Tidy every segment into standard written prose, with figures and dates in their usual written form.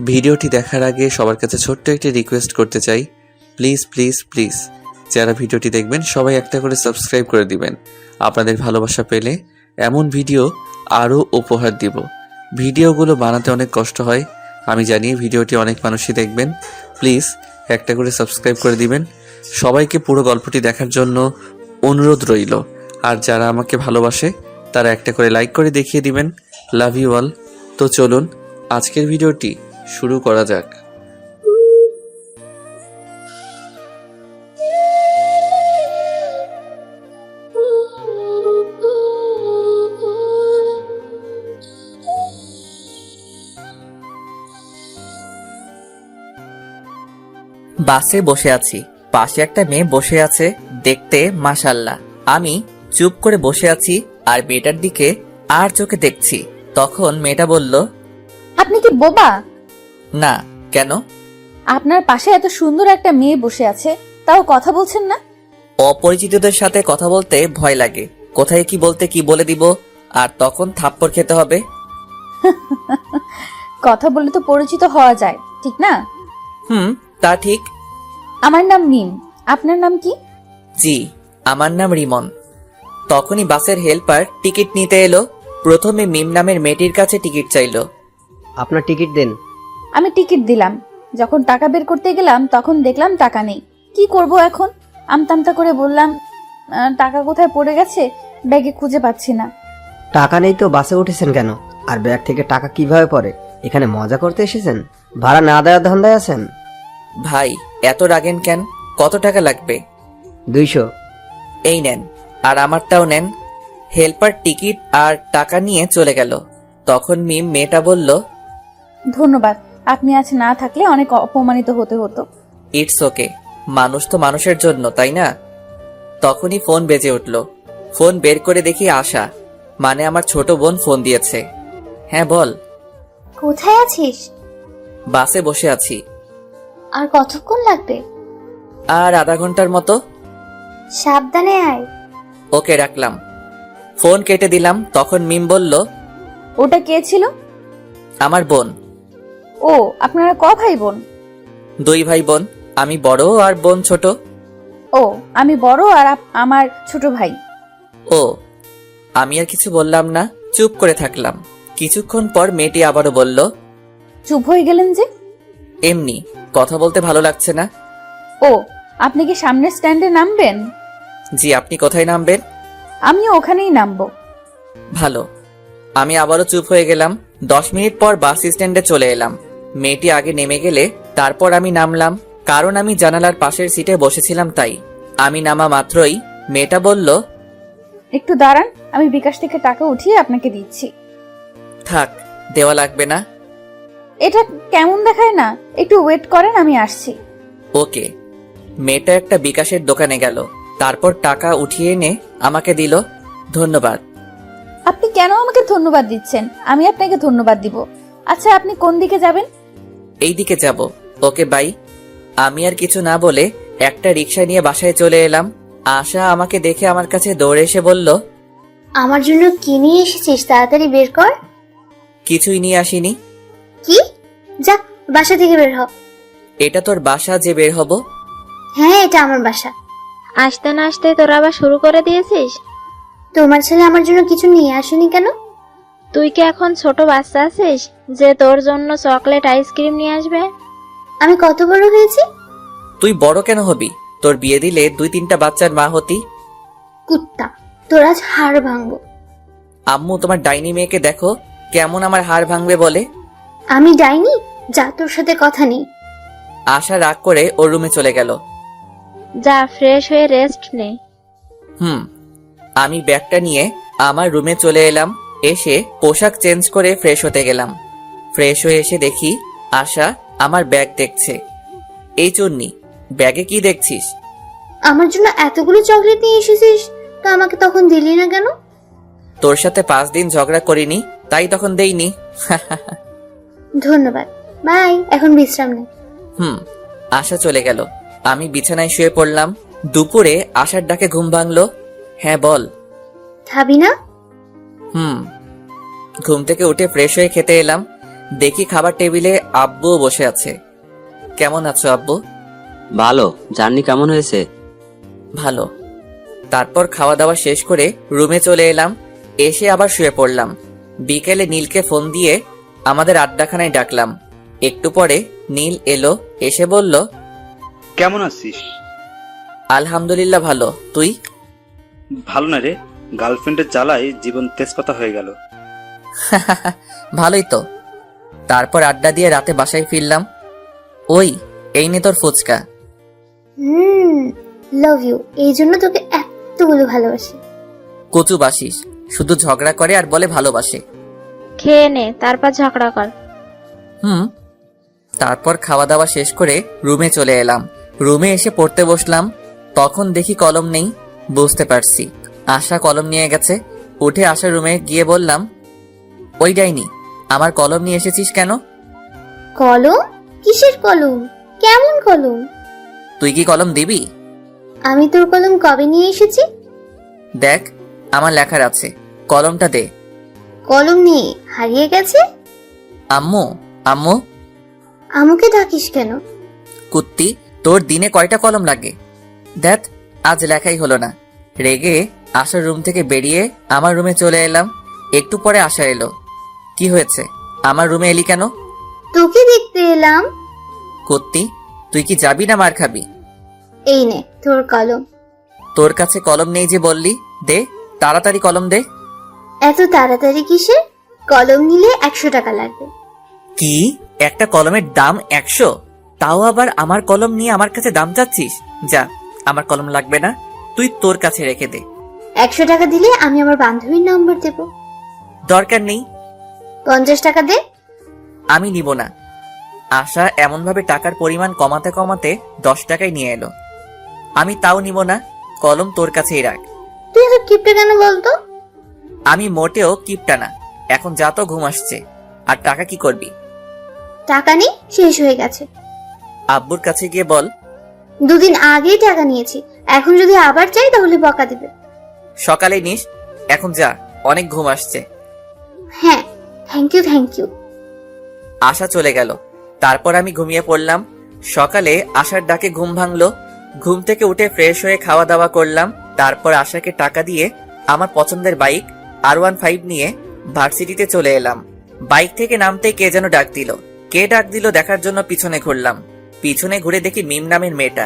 ভিডিওটি দেখার আগে সবার কাছে ছোট্ট একটি রিকোয়েস্ট করতে চাই, প্লিজ প্লিজ প্লিজ যারা ভিডিওটি দেখবেন সবাই একটা করে সাবস্ক্রাইব করে দিবেন। আপনাদের ভালোবাসা পেলে এমন ভিডিও আরও উপহার দিব। ভিডিওগুলো বানাতে অনেক কষ্ট হয়, আমি জানি। ভিডিওটি অনেক মানুষই দেখবেন, প্লিজ একটা করে সাবস্ক্রাইব করে দিবেন। সবাইকে পুরো গল্পটি দেখার জন্য অনুরোধ রইল। আর যারা আমাকে ভালোবাসে তারা একটা করে লাইক করে দেখিয়ে দিবেন। Love you all. তো চলুন আজকের ভিডিওটি শুরু করা যাক। বাসে বসে আছি, পাশে একটা মেয়ে বসে আছে, দেখতে মাশাআল্লাহ। আমি চুপ করে বসে আছি আর মেয়েটার দিকে আর চোখে দেখছি। তখন মেয়েটা বলল, আপনি কি বোবা? না। কেন? আপনার পাশে এত সুন্দর একটা মেয়ে বসে আছে, তাও কথা বলছেন না? অপরিচিতদের সাথে কথা বলতে ভয় লাগে, কোথায় কি বলতে কি বলে দিব, আর তখন থাপ্পড় খেতে হবে। কথা বললে তো পরিচিত হওয়া যায়, ঠিক না? তা ঠিক। আমার নাম মিম, আপনার নাম কি? জি, আমার নাম রিমন। তখনই বাসের হেল্পার টিকিট নিতে এলো। প্রথমে মিম নামের মেয়েটির কাছে টিকিট চাইলো। আপনার টিকিট দেন। আমি টিকিট দিলাম। যখন টাকা বের করতে গেলাম তখন দেখলাম টাকা নেই। কি করব এখন? আমতামতা করে বললাম, টাকা কোথায় পড়ে গেছে, ব্যাগে খুঁজে পাচ্ছি না। টাকা নেই তো বাসে উঠেছেন কেন? আর ব্যাগ থেকে টাকা কিভাবে পড়ে? এখানে মজা করতে এসেছেন? ভাড়া না দেওয়ার ধান্দায় আছেন? ভাই, এত রাগেন কেন? কত টাকা লাগবে? 200। এই নেন, আর আমারটাও নেন। হেল্পার টিকিট আর টাকা নিয়ে চলে গেল। তখন মিম মেয়েটা বলল, ধন্যবাদ, আপনি আজ না থাকলে অনেক অপমানিত হতে হতো। ইটস ওকে, মানুষ তো মানুষের জন্য, তাই না? তখনই ফোন বেজে উঠল। ফোন বের করে দেখি আশা, মানে আমার ছোট বোন ফোন দিয়েছে। হ্যাঁ বল। কোথায় আছিস? বাসে বসে আছি। আর কতক্ষণ লাগবে? আর আধা ঘন্টার মতো। সাবধানে আয়। ওকে, রাখলাম। ফোন কেটে দিলাম। তখন মিম বলল, ওটা কে ছিল? আমার বোন। ও, আপনারা ক ভাই বোন? 2 ভাই বোন, আমি বড় আর বোন ছোট। ও, আমি বড় আর আমার ছোট ভাই। ও, আমি আর কিছু বললাম না, চুপ করে থাকলাম। কিছুক্ষণ পর মেয়েটি আবারও বলল, চুপ হয়ে গেলেন যে? এমনি, কথা বলতে ভালো লাগছে না। ও, আপনি কি সামনের স্ট্যান্ডে নামবেন? জি, আপনি কোথায় নামবেন? আমিও ওখানেই নামবো। ভালো। আমি আবারও চুপ হয়ে গেলাম। 10 মিনিট পর বাস স্ট্যান্ডে চলে এলাম। মেয়েটি আগে নেমে গেলে তারপর আমি নামলাম, কারণ আমি জানালার পাশের সিটে বসেছিলাম তাই। আমি নামা মাত্রই মেয়েটা বলল, একটু দাঁড়ান, আমি বিকাশ থেকে টাকা উঠিয়ে আপনাকে দিচ্ছি। থাক, দেওয়া লাগবে না। এটা কেমন দেখায় না? একটু ওয়েট করেন, আমি আসছি। ওকে। মেয়েটা একটা বিকাশের দোকানে গেল, তারপর টাকা উঠিয়ে এনে আমাকে দিল। ধন্যবাদ। আপনি কেন আমাকে ধন্যবাদ দিচ্ছেন? আমি আপনাকে ধন্যবাদ দিব। আচ্ছা, আপনি কোন দিকে যাবেন? এই দিকে যাব। Okay bye. আমি আর কিছু না বলে একটা রিকশা নিয়ে বাসায় চলে এলাম। আশা আমাকে দেখে আমার কাছে দৌড়ে এসে বলল, আমার জন্য কি নিয়ে এসেছিস তাড়াতাড়ি বের কর। কিছুই নিয়ে আসিনি। কি? যা, বাসা থেকে বের হ। এটা তোর বাসা যে বের হব? হ্যাঁ, এটা আমার বাসা। আসতে না আসতে তোরা আবার শুরু করে দিয়েছিস? তোমার ছেলে আমার জন্য কিছু নিয়ে আসেনি কেন? তুই কি এখন ছোট বাচ্চা আছিস যে তোর জন্য চকলেট আইসক্রিম নিয়ে আসবে? আমি কত বড় হয়েছি? তুই বড় কেন হবি? তোর বিয়ে দিলে 2-3টা বাচ্চার মা হতি। কুত্তা, তোর আজ হাড় ভাঙবো। আম্মু, তোমার ডাইনি মেয়েকে দেখো কেমন আমার হাড় ভাঙবে বলে। আমি ডাইনি? যা, তোর সাথে কথা নেই। আশা রাগ করে ওর রুমে চলে গেল। যা, ফ্রেশ হয়ে রেস্ট নে। আমি ব্যাগটা নিয়ে আমার রুমে চলে এলাম। এসে পোশাক চেঞ্জ করে ফ্রেশ হতে গেলাম। ফ্রেশ হয়ে এসে দেখি আশা আমার ব্যাগ দেখছে। এই চুন্নি, ব্যাগে কি দেখছিস? আমার জন্য এতগুলো চকলেট নিয়ে এসেছিস, তো আমাকে তখন দিলি না কেন? তোর সাথে 5 দিন ঝগড়া করিনি, তাই তখন দেইনি। ধন্যবাদ, বাই। এখন বিশ্রাম নে। আশা চলে গেল। আমি বিছানায় শুয়ে পড়লাম। দুপুরে আশার ডাকে ঘুম ভাঙলো। হ্যাঁ বল। খাবি না? ঘুম থেকে উঠে ফ্রেশ হয়ে খেতে এলাম। দেখি খাবার টেবিলে আব্বুও বসে আছে। কেমন আছো আব্বু? ভালো। জার্নি কেমন হয়েছে? ভালো। তারপর খাওয়া দাওয়া শেষ করে রুমে চলে এলাম। এসে আবার শুয়ে পড়লাম। বিকেলে নীলকে ফোন দিয়ে আমাদের আড্ডাখানায় ডাকলাম। একটু পরে নীল এলো, এসে বলল, কেমন আছিস? আলহামদুলিল্লাহ ভালো, তুই? ভালো না রে, গার্লফ্রেন্ডের জ্বালায় জীবন তেজপাতা হয়ে গেল। ভালোই তো। তারপর আড্ডা দিয়ে রাতে বাসায় ফিরলাম। ওই, এই নে তোর ফুচকা। Love you. এই জন্য তোকে এতগুলো ভালোবাসি। কচু বাসিস, শুধু ঝগড়া করে আর বলে ভালোবাসে। খেয়ে নে, তারপর ঝগড়া কর। তারপর খাওয়া দাওয়া শেষ করে রুমে চলে এলাম। রুমে এসে পড়তে বসলাম। তখন দেখি কলম নেই। বুঝতে পারছি আশা কলম নিয়ে গেছে। উঠে আশার রুমে গিয়ে বললাম, ওই ডাইনি, আমার কলম নিয়ে এসেছিস কেন? কলম? কিসের কলম? কেমন কলম? তুই কি কলম দিবি? আমি তোর কলম কবে নিয়ে এসেছি? দেখ, আমার লেখার আছে, কলমটা দে। কলম নিয়ে হারিয়ে গেছে? আম্মু, আম্মু। আমাকে ডাকিস কেন? কুত্তি, তোর দিনে কয়টা কলম লাগে? দেখ, আজ লেখাই হলো না। রেগে আশার রুম থেকে বেরিয়ে আমার রুমে চলে এলাম। একটু পরে আশা এলো। কি হয়েছে, আমার রুমে এলি কেন? তোকে দেখতে এলাম। কুত্তি, তুই কি যাবি না মার খাবি? এই নে তোর কলম। তোর কাছে কলম নেই যে বললি, দে তাড়াতাড়ি কলম দে। এত তাড়াতাড়ি কিসের? কলম নিলে 100 টাকা লাগবে। কি, একটা কলমের দাম 100? তাও আবার আমার কলম নিয়ে আমার কাছে দাম চাচ্ছিস? যা, আমার কলম লাগবে না, তুই তোর কাছে রেখে দে। 100 টাকা দিলে আমি আমার বান্ধবীর নম্বর দেব। দরকার নেই। 50 টাকা দে। আমি নিব না। আশা এমন ভাবে টাকার পরিমাণ কমাতে কমাতে 10 টাকায় নিয়ে এলো। আমি তাও নিব না, কলম তোর কাছেই রাখ। তুই এত কিপটে কেন বলতো? আমি মোটেও কিপটা না। এখন যা তো ঘুম আসছে। আর টাকা কি করবি? টাকা নেই, শেষ হয়ে গেছে। আব্বুর কাছে গিয়ে বল। 2 দিন আগেই টাকা নিয়েছি, এখন যদি আবার চাই তাহলে বকা দিবে। সকালে নিস, এখন যা, অনেক ঘুম আসছে। হ্যাঁ, থ্যাংক ইউ। আশা চলে গেল। তারপর আমি ঘুমিয়ে পড়লাম। সকালে আশার ডাকে ঘুম ভাঙলো। ঘুম থেকে উঠে ফ্রেশ হয়ে খাওয়া দাওয়া করলাম। তারপর আশাকে টাকা দিয়ে আমার পছন্দের বাইক R15 নিয়ে ভার্সিটিতে চলে এলাম। বাইক থেকে নামতেই কে যেন ডাক দিল। কে ডাক দিল দেখার জন্য পিছনে ঘুরলাম। পিছনে ঘুরে দেখি মিম নামের মেয়েটা।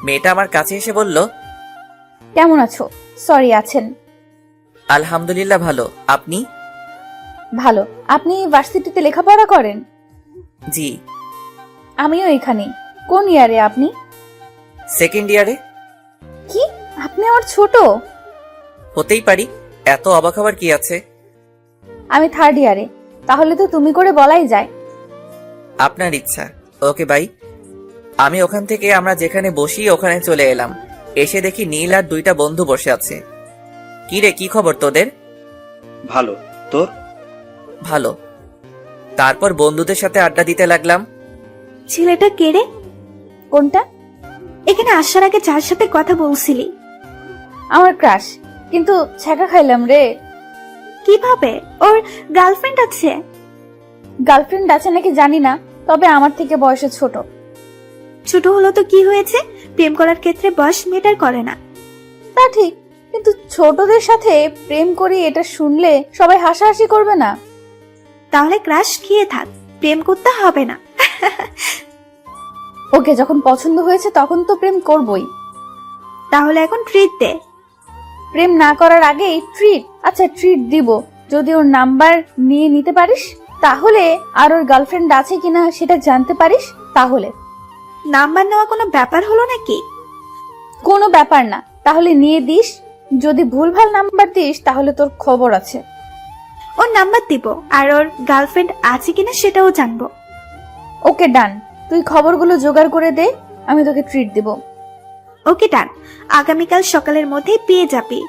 মেয়েটা আমার কাছে এসে বলল, কেমন আছো? সরি, আছেন? আলহামদুলিল্লাহ ভালো, আপনি? ভালো। আপনি ভার্সিটিতে লেখাপড়া করেন? জি। আমিও এখানে। কোন ইয়ারে আপনি? সেকেন্ড ইয়ারে। কি, আপনি আমার ছোট? হতেই পারি, এত অবাক হবার কি আছে? আমি থার্ড ইয়ারে। তাহলে তো তুমি করে বলাই যায়। আপনার ইচ্ছা। Okay bye. আমি ওখান থেকে আমরা যেখানে বসি ওখানে চলে এলাম। এসে দেখি নীল আর 2টা বন্ধু বসে আছে। কি রে, কি খবর তোদের? ভালো, তোর? ভালো। তারপর বন্ধুদের সাথে আড্ডা দিতে লাগলাম। ছেলেটা কে রে? কোনটা? এখানে আসার আগে যার সাথে কথা বলছিলি। আমার ক্রাশ, কিন্তু ছ্যাঁকা খাইলাম রে। কিভাবে? ওর গার্লফ্রেন্ড আছে? গার্লফ্রেন্ড আছে নাকি জানি না, তবে আমার থেকে বয়সে ছোট। ছোট হলো তো কি হয়েছে? প্রেম করার ক্ষেত্রে বয়স ম্যাটার করে না। তা ঠিক, কিন্তু ছোটদের সাথে প্রেম করি এটা শুনলে সবাই হাসাহাসি করবে না? তাহলে ক্রাশ খেয়ে থাক, প্রেম করতে হবে না। ওকে যখন পছন্দ হয়েছে তখন তো প্রেম করবই। তাহলে এখন ট্রিট দে। প্রেম না করার আগেই ট্রিট? আচ্ছা, ট্রিট দিব যদি ওর নাম্বার নিয়ে নিতে পারিস, তাহলে আর ওর গার্লফ্রেন্ড আছে কিনা সেটা জানতে পারিস, তাহলে। নাম্বার নেওয়া কোনো ব্যাপার হলো নাকি? কোনো ব্যাপার না, তাহলে নিয়ে দিস। যদি ভুলভাল নাম্বার দিস তাহলে তোর খবর আছে। ওর নাম্বার দিব, আর ওর গার্লফ্রেন্ড আছে কিনা সেটাও জানবো। ওকে ডান, তুই খবরগুলো জোগাড় করে দে, আমি তোকে ট্রিট দিব। ওকে ডান, আগামীকাল সকালের মধ্যে পেয়ে যাবি।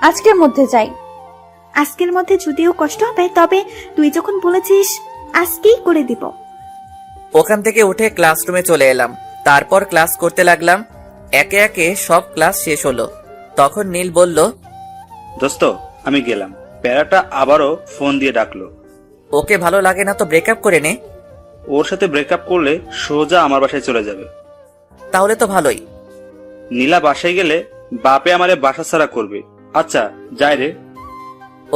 আজকের মধ্যে চাই। আজকের মধ্যে যদিও কষ্ট হবে, তবে তুই যখন বলেছিস আজকেই করে দিব। ওখান থেকে উঠে ক্লাসরুমে চলে এলাম। তারপর ক্লাস করতে লাগলাম। একে একে সব ক্লাস শেষ হলো। তখন নীল বলল, দোস্ত, আমি গেলাম, প্যারাটা আবারও ফোন দিয়ে ডাকলো। ওকে ভালো লাগে না তো ব্রেকআপ করে নে। ওর সাথে ব্রেকআপ করলে সোজা আমার বাসায় চলে যাবে। তাহলে তো ভালোই। নীলা বাসায় গেলে বাপে আমারে বাসা ছাড়া করবে। আচ্ছা যাই রে।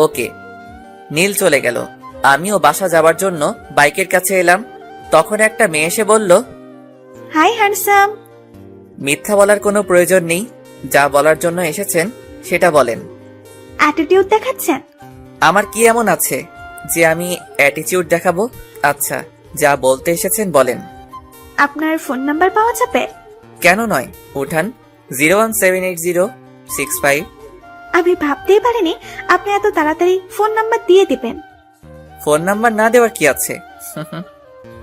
ওকে। নীল চলে গেল। আমিও বাসা যাওয়ার জন্য বাইকের কাছে এলাম। তখন একটা মেয়ে এসে বলল, হাই হ্যান্ডসাম। মিথ্যা বলার কোনো প্রয়োজন নেই, যা বলার জন্য এসেছেন সেটা বলেন। অ্যাটিটিউড দেখাচ্ছেন? আমার কি এমন আছে যে আমি অ্যাটিটিউড দেখাবো? আচ্ছা, যা বলতে এসেছেন বলেন। আপনার ফোন নাম্বার পাওয়া যাবে? কেন নয়, উঠান। 0178065। আমি ভাবতেই পারিনি আপনি এত তাড়াতাড়ি ফোন নাম্বার দিয়ে দিবেন। ফোন নাম্বার না দেওয়ার কি আছে?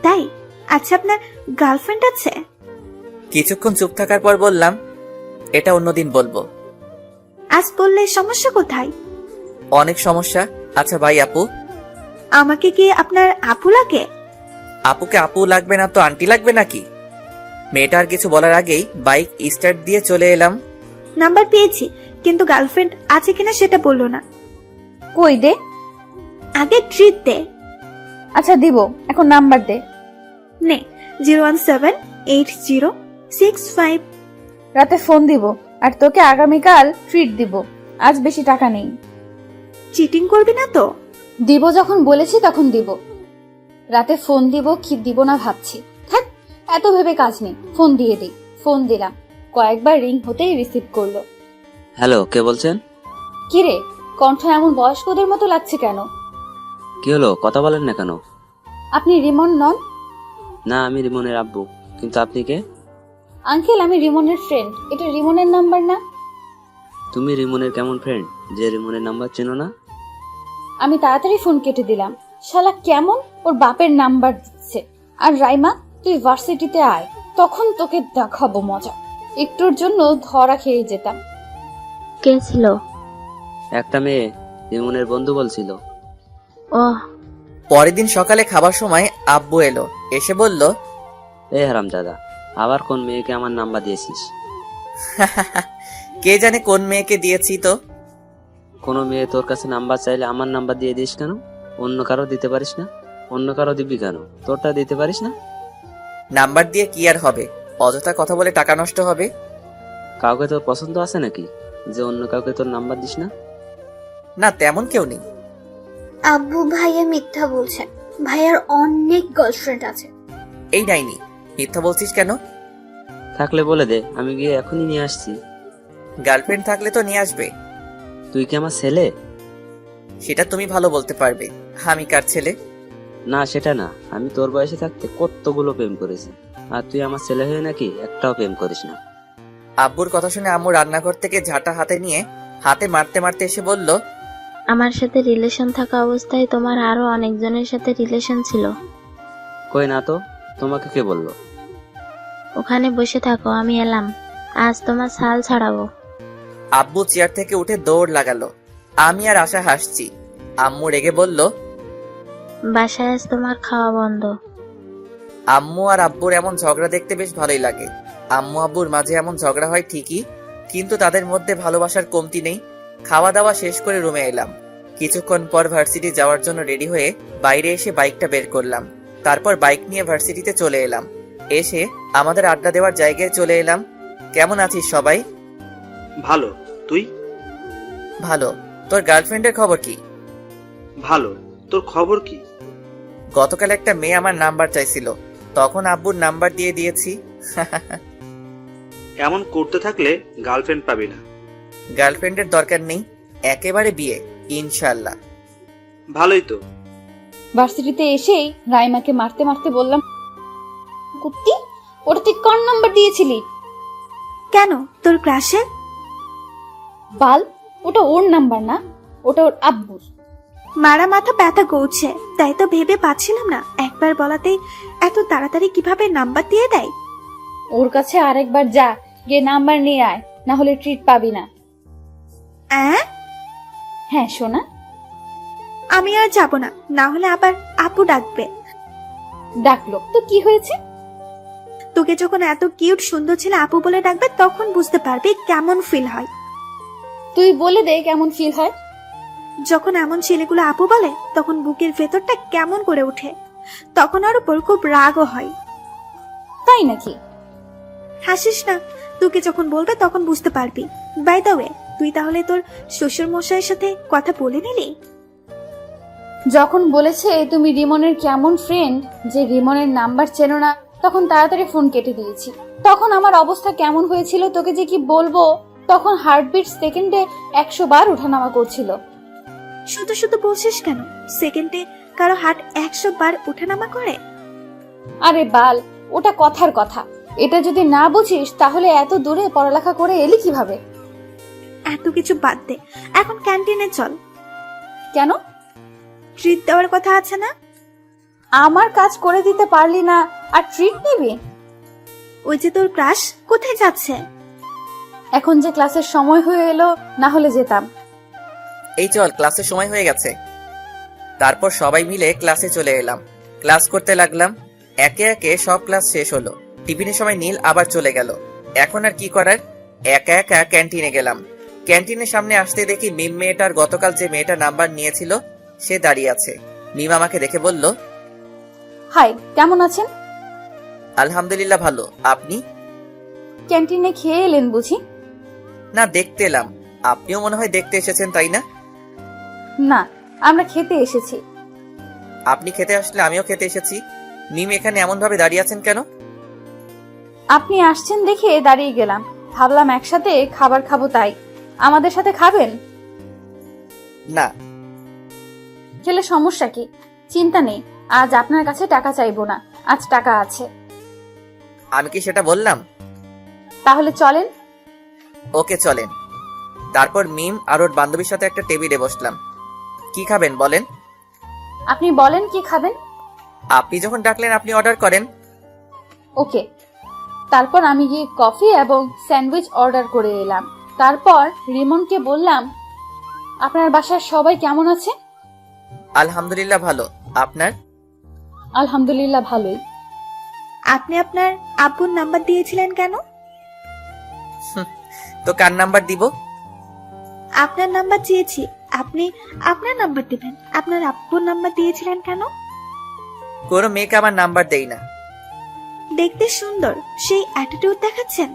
তাই? আচ্ছা, আপনার গার্লফ্রেন্ড আছে? কিছুক্ষণ চুপ থাকার পর বললাম, এটা অন্যদিন বলবো। আজ বললে সমস্যা কোথায়? অনেক সমস্যা। আচ্ছা ভাই আপু। আমাকে কি আপনার আপু লাগে? আপুকে আপু লাগবে না তো আন্টি লাগবে নাকি? মেয়েটার কিছু বলার আগেই বাইক স্টার্ট দিয়ে চলে এলাম। নাম্বার পেয়েছি, কিন্তু গার্লফ্রেন্ড আছে কিনা সেটা বললো না। কই দে। আগে ট্রিট দে। আচ্ছা দিব, এখন নাম্বার দে। নে, 0178065। রাতে ফোন দিব, আর তোকে আগামীকাল ট্রিট দিব। আজ বেশি টাকা নেই। চিটিং করবি না তো? দিব যখন বলেছি তখন দিব। রাতে ফোন দিব কি দিব না ভাবছি। থাক, এত ভেবে কাজ নেই, ফোন দিয়ে দিই। ফোন দিলাম, কয়েকবার রিং হতেই রিসিভ করলো। হ্যালো, কে বলছেন? কিরে, কণ্ঠ এমন বয়স্কদের মতো লাগছে কেন? কি হলো, কথা বলেন না কেন? আপনি রিমন নন? না, আমি রিমনের আব্বু। কিন্তু আপনি কে? আঙ্কেল, আমি রিমনের ফ্রেন্ড। এটা রিমনের নাম্বার না? তুমি রিমনের কেমন ফ্রেন্ড যে রিমনের নাম্বার চেনো না? আমি তাড়াতাড়ি ফোন কেটে দিলাম। শালা কেমন ওর বাপের নাম্বার দিচ্ছে। আর রাইমা, তুই ভার্সিটিতে আয়, তখন তোকে দেখাবো মজা। একটুর জন্য ধরা খেয়ে যেতাম। কে ছিল? একটা মেয়ে, রিমনের বন্ধু বলছিল। ওহ, পরের দিন সকালে খাবার সময় আব্বু এলো, এসে বলল, এই হারামজাদা, আবার কোন মেয়েকে আমার নাম্বার দিয়েছিস? কে জানে কোন মেয়েকে দিয়েছি তো। কোনো মেয়ে তোর কাছে নাম্বার চাইলে আমার নাম্বার দিয়ে দিস কেন? অন্য কারো দিতে পারিস না? অন্য কারো দিবি কেন? তোরটা দিতে পারিস না? নাম্বার দিয়ে কি আর হবে, অযথা কথা বলে টাকা নষ্ট হবে। কাউকে তোর পছন্দ আছে নাকি যে অন্য কাউকে তোর নাম্বার দিস না? না, তেমন কেউ নেই। আব্বু ভাইয়া মিথ্যা বলছেন। ভাইয়ার অনেক গার্লফ্রেন্ড আছে। এই ডাইনি, মিথ্যা বলছিস কেন? থাকলে বলে দে, আমি গিয়ে এখনই নিয়ে আসছি। গার্লফ্রেন্ড থাকলে তো নিয়ে আসবে। তুই কি আমার ছেলে? সেটা তুমি ভালো বলতে পারবে। আমি কার ছেলে? না, সেটা না। আমি তোর বয়সে থাকতে কতগুলো প্রেম করেছি, আর তুই আমার ছেলে হয়ে নাকি একটাও প্রেম করিস না। আব্বুর কথা শুনে আম্মু রান্নাঘর থেকে ঝাঁটা হাতে নিয়ে হাতে মারতে মারতে এসে বলল, আমার সাথে রিলেশন থাকা অবস্থায় তোমার আরো অনেকজনের সাথে রিলেশন ছিল। কই না তো, তোমাকে কে বললো? ওখানে বসে থাকো, আমি এলাম। আজ তোমার ছাল ছাড়াবো। আব্বু চেয়ার থেকে উঠে দৌড় লাগালো। আমি আর আশা হাসছি। আম্মু রেগে বলল, বাসায় আজ তোমার খাওয়া বন্ধ। আম্মু আর আব্বুর এমন ঝগড়া দেখতে বেশ ভালোই লাগে। আম্মু আব্বুর মাঝে এমন ঝগড়া হয় ঠিকই, কিন্তু তাদের মধ্যে ভালোবাসার কমতি নেই। খাওয়া দাওয়া শেষ করে রুমে এলাম। কিছুক্ষণ পর ভার্সিটি যাওয়ার জন্য রেডি হয়ে বাইরে এসে বাইকটা বের করলাম। তারপর বাইক নিয়ে ভার্সিটিতে চলে এলাম। এসে আমাদের আড্ডা দেওয়ার জায়গায় চলে এলাম। কেমন আছিস সবাই? ভালো, তুই? ভালো। তোর গার্লফ্রেন্ডের খবর কি? ভালো, তোর খবর কি? গতকাল একটা মেয়ে আমার নাম্বার চাইছিল, তখন আব্বুর নাম্বার দিয়ে দিয়েছি। এমন করতে থাকলে গার্লফ্রেন্ড পাবি না। গার্লফ্রেন্ডের দরকার নেই, একেবারে বিয়ে ইনশাল্লাহ। ভালোই তো। ভার্সিটিতে এসেই রাইমাকে মারতে মারতে বললাম, কুত্তি, ওটা তুই কোন নাম্বার দিয়েছিলি? কেন, তোর ক্রাশে? বাল, ওটা ওর নাম্বার না, ওটা ওর আব্বুর। মারা মাথা ব্যথা করছে, তাই তো ভেবে পাচ্ছিলাম না একবার বলাতেই এত তাড়াতাড়ি কিভাবে নাম্বার দিয়ে দেয়। ওর কাছে আরেকবার যা, গিয়ে নাম্বার নিয়ে আয়, না হলে ট্রিট পাবি না। হ্যাঁ সোনা। আমি আর যাব না, না হলে আবার আপু ডাকবে। ডাকলো তো কি হয়েছে? তোকে যখন এত কিউট সুন্দর ছেলে আপু বলে ডাকবে তখন বুঝতে পারবি কেমন ফিল হয়। তুই বলে দে কেমন ফিল হয়। যখন এমন ছেলেগুলো আপু বলে তখন বুকের ভেতরটা কেমন করে ওঠে, তখন ওর উপর খুব রাগও হয়। তাই নাকি? হাসিস না, তোকে যখন বলবে তখন বুঝতে পারবি। বাই দ্য ওয়ে, তুই তাহলে তোর শ্বশুর মশাইয়ের সাথে কথা বলে নিলি? যখন বলেছে তুমি রিমনের কেমন ফ্রেন্ড যে রিমনের নাম্বার চেনো না, তখন তাড়াতাড়ি ফোন কেটে দিয়েছি। তখন আমার অবস্থা কেমন হয়েছিল তোকে যে কি বলবো। তখন হার্টবিট সেকেন্ডে 100 বার ওঠানামা করছিল। শুধু শুধু বলছিস কেন? সেকেন্ডে কারো হার্ট 100 বার ওঠানামা করে? আরে বাল, ওটা কথার কথা। এটা যদি না বুঝিস তাহলে এত দূরে পড়ালেখা করে এলি কিভাবে? এত কিছু বাদ দে, এখন ক্যান্টিনে চল। কেন? ট্রিট দেওয়ার কথা আছে না? আমার কাজ করে দিতে পারলি না আর ট্রিট নিবি? ওই যে তোর ক্রাশ কোথায় যাচ্ছে? এখন যে ক্লাসের সময় হয়ে এলো, না হলে যেতাম। এই চল, ক্লাসের সময় হয়ে গেছে। তারপর সবাই মিলে ক্লাসে চলে এলাম। ক্লাস করতে লাগলাম। একে একে সব ক্লাস শেষ হলো। টিফিনের সময় নীল আবার চলে গেল। এখন আর কি করার, একা একা ক্যান্টিনে গেলাম। ক্যান্টিনের সামনে আসতে দেখি মিম মেয়েটার গতকাল যে মেয়েটা নাম্বার নিয়েছিল সে দাঁড়িয়ে আছে। মিম আমাকে দেখে বলল, হাই, কেমন আছেন? আলহামদুলিল্লাহ ভালো, আপনি? ক্যান্টিনে খেয়ে এলেন বুঝি? না, দেখতে এলাম। আপনিও মনে হয় দেখতে এসেছেন, তাই না? না, আমরা খেতে এসেছি। আপনি খেতে আসলে আমিও খেতে এসেছি। মিম এখানে এমন ভাবে দাঁড়িয়ে আছেন কেন? আপনি আসছেন দেখে দাঁড়িয়ে গেলাম, ভাবলাম একসাথে খাবার খাবো তাই। আমাদের সাথে খাবেন? না। খেলে সমস্যা কি? চিন্তা নেই, আজ আপনার কাছে টাকা চাইবো না, আজ টাকা আছে। আমি কি সেটা বললাম? তাহলে চলেন। ওকে চলেন। তারপর মিম আর ওর বান্ধবীর সাথে একটা টেবিলে বসলাম। কি খাবেন বলেন? আপনি বলেন কি খাবেন। আপনি যখন ডাকলেন আপনি অর্ডার করেন। ওকে। তারপর আমি গিয়ে কফি এবং স্যান্ডউইচ অর্ডার করে এলাম। তারপর রিমনকে বললাম, আপনার বাসার সবাই কেমন আছে? আলহামদুলিল্লাহ ভালো, আপনার? আলহামদুলিল্লাহ ভালোই। আপনি আপনার আব্বুর নাম্বার দিয়েছিলেন কেন? তো কার নাম্বার দিব? আপনার নাম্বার চেয়েছি, আপনি আপনার নাম্বার দিবেন। আপনার আব্বুর নাম্বার দিয়েছিলেন কেন? কোনো মেয়েকে আমার নাম্বার দেই না। দেখতে সুন্দর, সেই অ্যাটিটিউড দেখাচ্ছেন।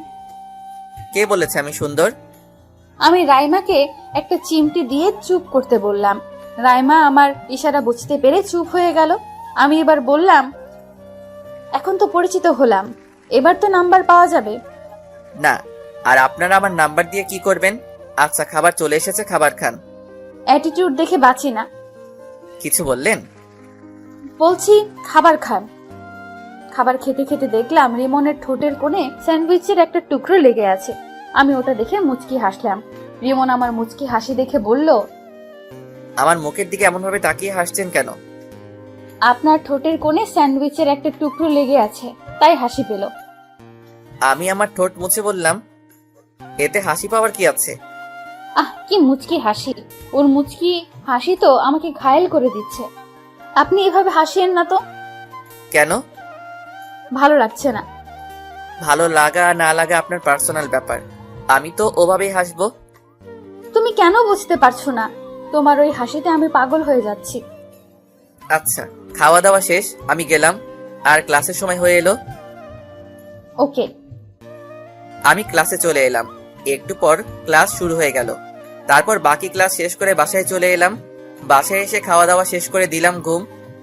কে বলেছে আমি সুন্দর? আমি রাইমাকে একটা চিমটি দিয়ে চুপ করতে বললাম। রাইমা আমার ইশারা বুঝতে পেরে চুপ হয়ে গেল। আমি এবার বললাম, এখন তো পরিচিত হলাম, এবার তো নাম্বার পাওয়া যাবে। না। আর আপনারা আমার নাম্বার দিয়ে কি করবেন? আচ্ছা, খাবার চলে এসেছে, খাবার খান। অ্যাটিটিউড দেখে বাঁচি না। কিছু বললেন? বলছি খাবার খান। খাবার খেতে খেতে দেখলাম রিমনের ঠোঁটের কোণে স্যান্ডউইচের একটা টুকরো লেগে আছে। আমি ওটা দেখে মুচকি হাসলাম। রিমন আমার মুচকি হাসি দেখে বলল, আমার মুখের দিকে এমন ভাবে তাকিয়ে হাসছেন কেন? আপনার ঠোঁটের কোণে স্যান্ডউইচের একটা টুকরো লেগে আছে, তাই হাসি পেল। আমি আমার ঠোঁট মুছে বললাম, এতে হাসি পাওয়ার কি আছে? আহ, কি মুচকি হাসি! ওর মুচকি হাসি তো আমাকে ঘায়েল করে দিচ্ছে। আপনি এভাবে হাসিয়েন না তো। কেন? ভালো লাগছে না। ভালো লাগা না লাগা আপনার পার্সোনাল ব্যাপার। আমি তো ওভাবেই হাসবো। তুমি কেন বুঝতে পারছো না? তোমার ওই হাসিতে আমি পাগল হয়ে যাচ্ছি। আচ্ছা, খাওয়া দাওয়া শেষ, আমি গেলাম। আর ক্লাসের সময় হয়ে এলো। ওকে। আমি ক্লাসে চলে এলাম। একটু পর ক্লাস শুরু হয়ে গেল। তারপর বাকি ক্লাস শেষ করে বাসায় চলে এলাম। বাসায় এসে খাওয়া দাওয়া শেষ করে দিলাম ঘুম।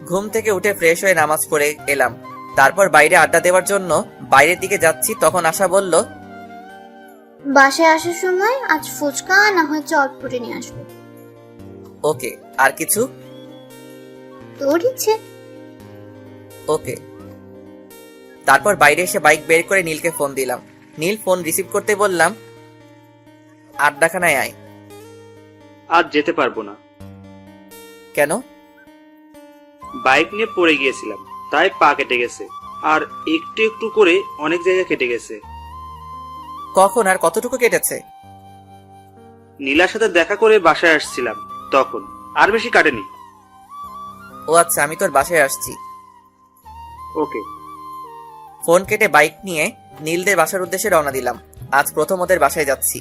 ঘুম থেকে উঠে ফ্রেশ হয়ে নামাজ পড়ে এলাম। তারপর বাইরে আড্ডা দেওয়ার জন্য বাইরের দিকে যাচ্ছি, তখন আশা বলল, বাসায় আসার সময় আজ ফুচকা না হয় চটপটি নিয়ে আসবো। ওকে। আর কিছু? তোর ইচ্ছে। ওকে। তারপর বাইরে এসে বাইক বের করে নীলকে ফোন দিলাম। নীল ফোন রিসিভ করতে বললাম, আড্ডাখানায় আয়। আজ যেতে পারবো না। কেন? বাইক নিয়ে পড়ে গিয়েছিলাম, তাই পা কেটে গেছে, আর একটু একটু করে অনেক জায়গা কেটে গেছে। কখন আর কতটুকু কেটেছে? নীলার সাথে দেখা করে বাসায় আসছিলাম তখন, আর বেশি কাটেনি। ও আচ্ছা, আমি তোর বাসায় আসছি। ওকে। ফোন কেটে বাইক নিয়ে নীলদের বাসার উদ্দেশ্যে রওনা দিলাম। আজ প্রথম ওদের বাসায় যাচ্ছি।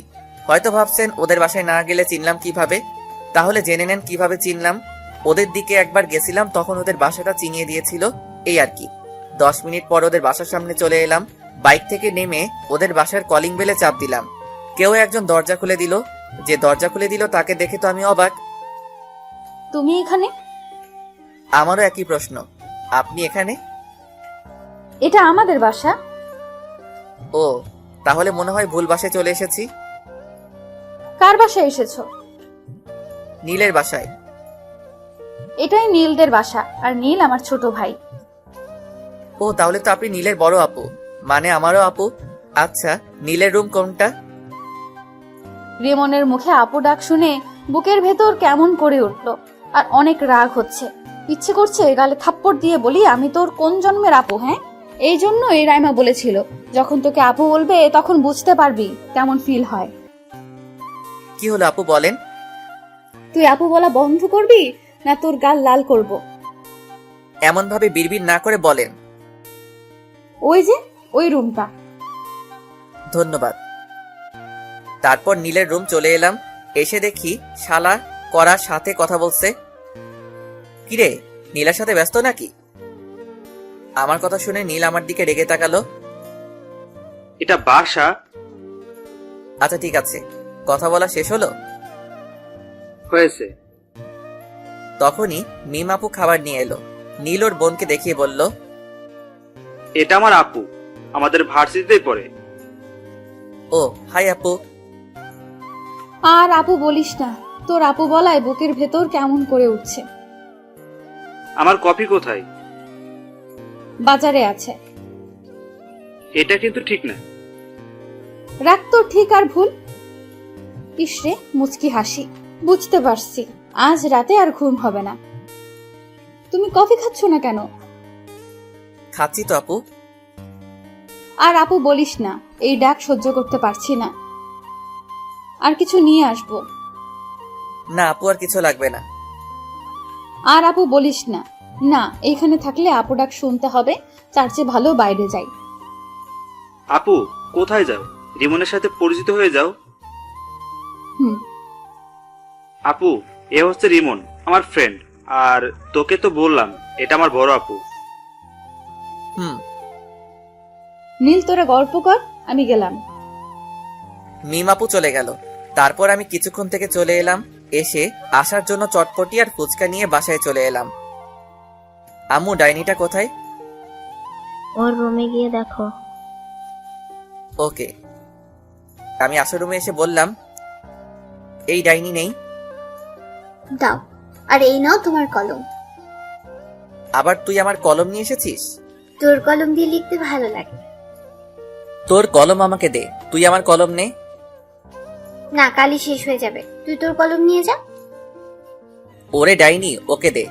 হয়তো ভাবছেন ওদের বাসায় না গেলে চিনলাম কিভাবে। তাহলে জেনে নেন কিভাবে চিনলাম। ওদের দিকে একবার গেছিলাম, তখন ওদের বাসাটা চিনিয়ে দিয়েছিল, এই আর কি। 10 মিনিট পর ওদের বাসার সামনে চলে এলাম। বাইক থেকে নেমে ওদের বাসার কলিং বেলে চাপ দিলাম। কেউ একজন দরজা খুলে দিল। যে দরজা খুলে দিল তাকে দেখে তো আমি অবাক। তুমি এখানে? আমারও একই প্রশ্ন, আপনি এখানে? এটা আমাদের বাসা। ও, তাহলে মনে হয় ভুল বাসায় চলে এসেছি। কার বাসায় এসেছো? নীলের বাসায়। এটাই নীলদের বাসা, আর নীল আমার ছোট ভাই। ও, তাহলে তো আপনি নীলের বড় আপু, মানে আমারও আপু। আচ্ছা, নীলের রুম কোনটা? রিমনের মুখে আপু ডাক শুনে বুকের ভেতর কেমন করে উঠল, আর অনেক রাগ হচ্ছে। ইচ্ছে করছে গালে থাপ্পড় দিয়ে বলি, আমি তোর কোন জন্মের আপু? হ্যাঁ, এই জন্য এই রাইমা বলেছিল, যখন তোকে আপু বলবে তখন বুঝতে পারবি কেমন ফিল হয়। কি হলো আপু, বলেন। তুই আপু বলা বন্ধ করবি, না তোর গাল লাল করব? এমন ভাবে বিড়বিড় না করে বলেন। ওই যে ওই রুমটা। ধন্যবাদ। তারপর নীলের রুম চলে এলাম। এসে দেখি শালা করার সাথে কথা বলছে। কিরে, নীলার সাথে ব্যস্ত নাকি? আমার কথা শুনে নীল আমার দিকে রেগে তাকালো। এটা বাসা। আচ্ছা ঠিক আছে, কথা বলা শেষ হলো? হয়েছে। তখনই মিম আপু খাবার নিয়ে এলো। নীল ওর বোনকে দেখিয়ে বলল, এটা আমার আপু, আমাদের ভার্সিটিতেই পড়ে। ও হাই আপু। আর আপু বলিস না, তোর আপু বলায় বুকের ভেতর কেমন করে উঠছে। আমার কফি কোথায়? বাজারে আছে। এটা কিন্তু ঠিক না। রাখ তোর ঠিক আর ভুল। ইসরে মুচকি হাসি। বুঝতে পারছি আজ রাতে আর ঘুম হবে না। তুমি কফি খাচ্ছ না কেন? খাচ্ছি তো আপু। আর আপু বলিস না, এই ডাক সহ্য করতে পারছি না। আর কিছু নিয়ে আসবো? না আপু, আর কিছু লাগবে না। আর আপু বলিস না। না, এইখানে থাকলে আপু ডাক শুনতে হবে, তার চেয়ে ভালো বাইরে যাই। আপু কোথায় যাও? রিমনের সাথে পরিচিত হয়ে যাও। হুম। আপু, এ হচ্ছে রিমন, আমার ফ্রেন্ড। আর তোকে তো বললাম এটা আমার বড় আপু। হুম। নীল তোরা গল্প কর, আমি গেলাম। মিম আপু চলে গেল। তারপর আমি কিছুক্ষণ থেকে চলে এলাম। এসে আসার জন্য চটপটি আর ফুচকা নিয়ে বাসায় চলে এলাম। আম্মু, ডাইনিটা কোথায়? ওর রুমে গিয়ে দেখো। ওকে। আমি আসার রুমে এসে বললাম, এই ডাইনি নেই। দাও, আর এই নাও তোমার কলম। আবার তুই আমার কলম নিয়ে এসেছিস? তোর কলম দিয়ে লিখতে ভালো লাগে। তোর কলম আমাকে দে, তুই আমার কলম নে। না, কালই শেষ হয়ে যাবে, তুই তোর কলম নিয়ে যা। ওরে ডাইনি, ওকে দে।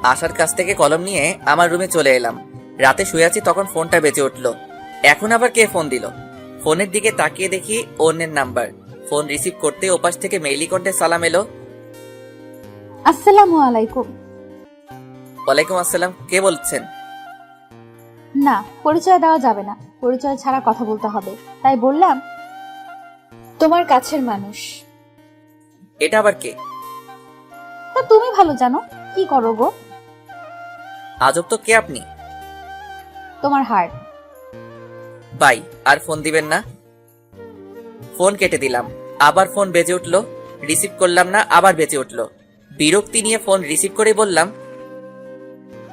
আসার কাছ থেকে কলম নিয়ে আমার রুমে চলে এলাম। রাতে শুয়ে আছি, তখন ফোনটা বেজে উঠলো। এখন আবার কে ফোন দিল? ফোনের দিকে তাকিয়ে দেখি অন্যের নাম্বার। ফোন রিসিভ করতে ওপাশ থেকে মেইলি কণ্ঠে সালাম এলো। আসসালামু আলাইকুম। ওয়ালাইকুম আসসালাম, কে বলছেন? না, পরিচয় দেওয়া যাবে না, পরিচয় ছাড়া কথা বলতে হবে, তাই বললাম তোমার কাছের মানুষ। এটা আবার কে? তা তুমি ভালো জানো। কি করো গো? আজব তো, কে আপনি? তোমার হার্ট। বাই, আর ফোন দিবেন না। ফোন কেটে দিলাম। আবার ফোন বেজে উঠলো। রিসিভ করলাম না, আবার বেজে উঠলো। বিরক্তি নিয়ে ফোন রিসিভ করে বললাম,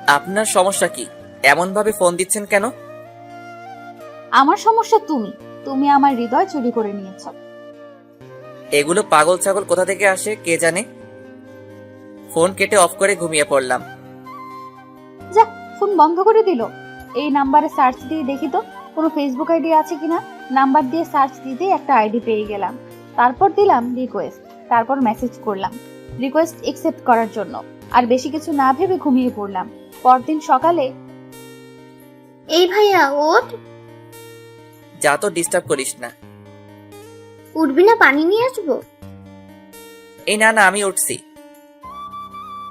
আপনার সমস্যা কি? এমন ভাবে ফোন দিচ্ছেন কেন? আমার সমস্যা তুমি, তুমি আমার হৃদয় চুরি করে নিয়েছ। এগুলো পাগল ছাগল কোথা থেকে আসে কে জানে। ফোন কেটে অফ করে ঘুমিয়ে পড়লাম। যা, ফোন বন্ধ করে দিল। এই নাম্বারে সার্চ দিয়ে দেখি তো কোনো ফেসবুক আইডি আছে কিনা। নাম্বার দিয়ে সার্চ দিতেই একটা আইডি পেয়ে গেলাম। তারপর দিলাম রিকোয়েস্ট, তারপর মেসেজ করলাম রিকোয়েস্ট একসেপ্ট করার জন্য। আর বেশি কিছু না ভেবে ঘুমিয়ে পড়লাম। পরদিন সকালে, এই ভাইয়া ওঠ। যা তো, ডিস্টার্ব করিস না। উঠবি না? পানি নিয়ে আসবো? এই না না, আমি উঠছি।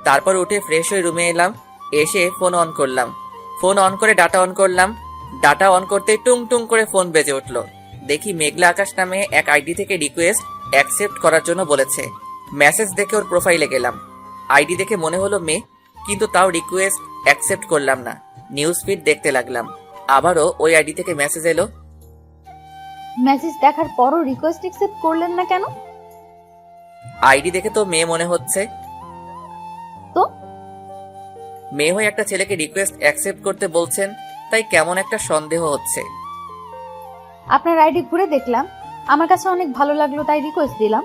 তারপর উঠে ফ্রেশ হয়ে রুমে এলাম। এসে ফোন অন করলাম। ফোন অন করে ডাটা অন করলাম। ডাটা অন করতে টুং টুং করে ফোন বেজে উঠলো। দেখি মেঘলা আকাশ নামে এক আইডি থেকে রিকোয়েস্ট অ্যাকসেপ্ট করার জন্য বলেছে। মেসেজ দেখে ওর প্রোফাইলে গেলাম। আইডি দেখে মনে হলো মেয়ে, কিন্তু তাও রিকোয়েস্ট অ্যাকসেপ্ট করলাম না। নিউজ ফিড দেখতে লাগলাম, আবারও ওই আইডি থেকে মেসেজ এলো। মেসেজ দেখার পরও রিকোয়েস্ট অ্যাকসেপ্ট করলেন না কেন? আইডি দেখে তো মেয়ে মনে হচ্ছে। তো মেয়ে হয়ে একটা ছেলেকে রিকোয়েস্ট অ্যাকসেপ্ট করতে বলছেন, তাই কেমন একটা সন্দেহ হচ্ছে। আপনার আইডি ঘুরে দেখলাম, আমার কাছে অনেক ভালো লাগলো তাই রিকোয়েস্ট দিলাম।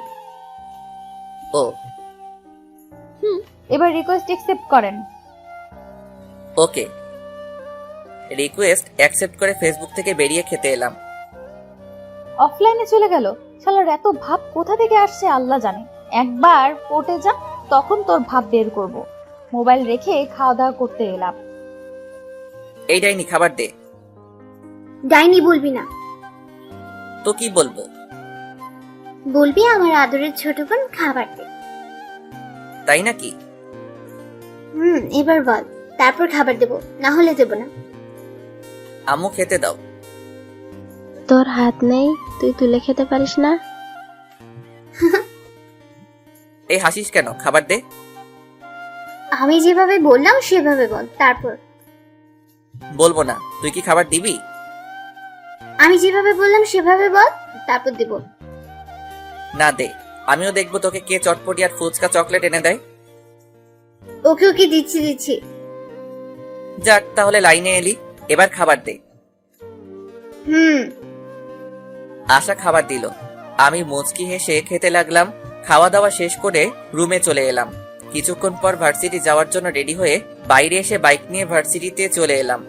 ও এবার রিকোয়েস্ট অ্যাকসেপ্ট করেন। ওকে। রিকোয়েস্ট অ্যাকসেপ্ট করে ফেসবুক থেকে বেরিয়ে খেতে এলাম। অফলাইনে চলে গেল। শালার এত ভাব কোথা থেকে আসছে আল্লাহ জানে। একবার কোর্টে যা, তখন তোর ভাব বের করব। মোবাইল রেখে খাওয়া দাওয়া করতে এলাম। এই ডাইনি খাবার দে। ডাইনি বলবি না, তো কি বলবো? বলবি আমার আদরের ছোট বোন খাবার দে। তাই নাকি? এবার বল, তারপর খাবার দেবো, না হলে দেবো না। আম্মু খেতে দাও। তোর হাত নেই, তুই তুলে খেতে পারিস না? এই হাসিস কেন? খাবার দে। আমি যেভাবে বললাম সেভাবে বল, তারপর। বলবো না। তুই কি খাবার দিবি? আমি যেভাবে বললাম সেভাবে বল, তারপর দেব। না দে, আমিও দেখবো তোকে কে চটপটি আর ফুচকা চকলেট এনে দেয়। ওকে ওকে, দিচ্ছি দিচ্ছি। যাক, তাহলে লাইনে এলি, এবার খাবার দে। আশা খাবার দিল। আমি মুচকি হেসে খেতে লাগলাম। খাওয়া দাওয়া শেষ করে রুমে চলে এলাম। কিছুক্ষণ পর ভার্সিটি যাওয়ার জন্য রেডি হয়ে বাইরে এসে বাইক নিয়ে ভার্সিটিতে চলে এলাম।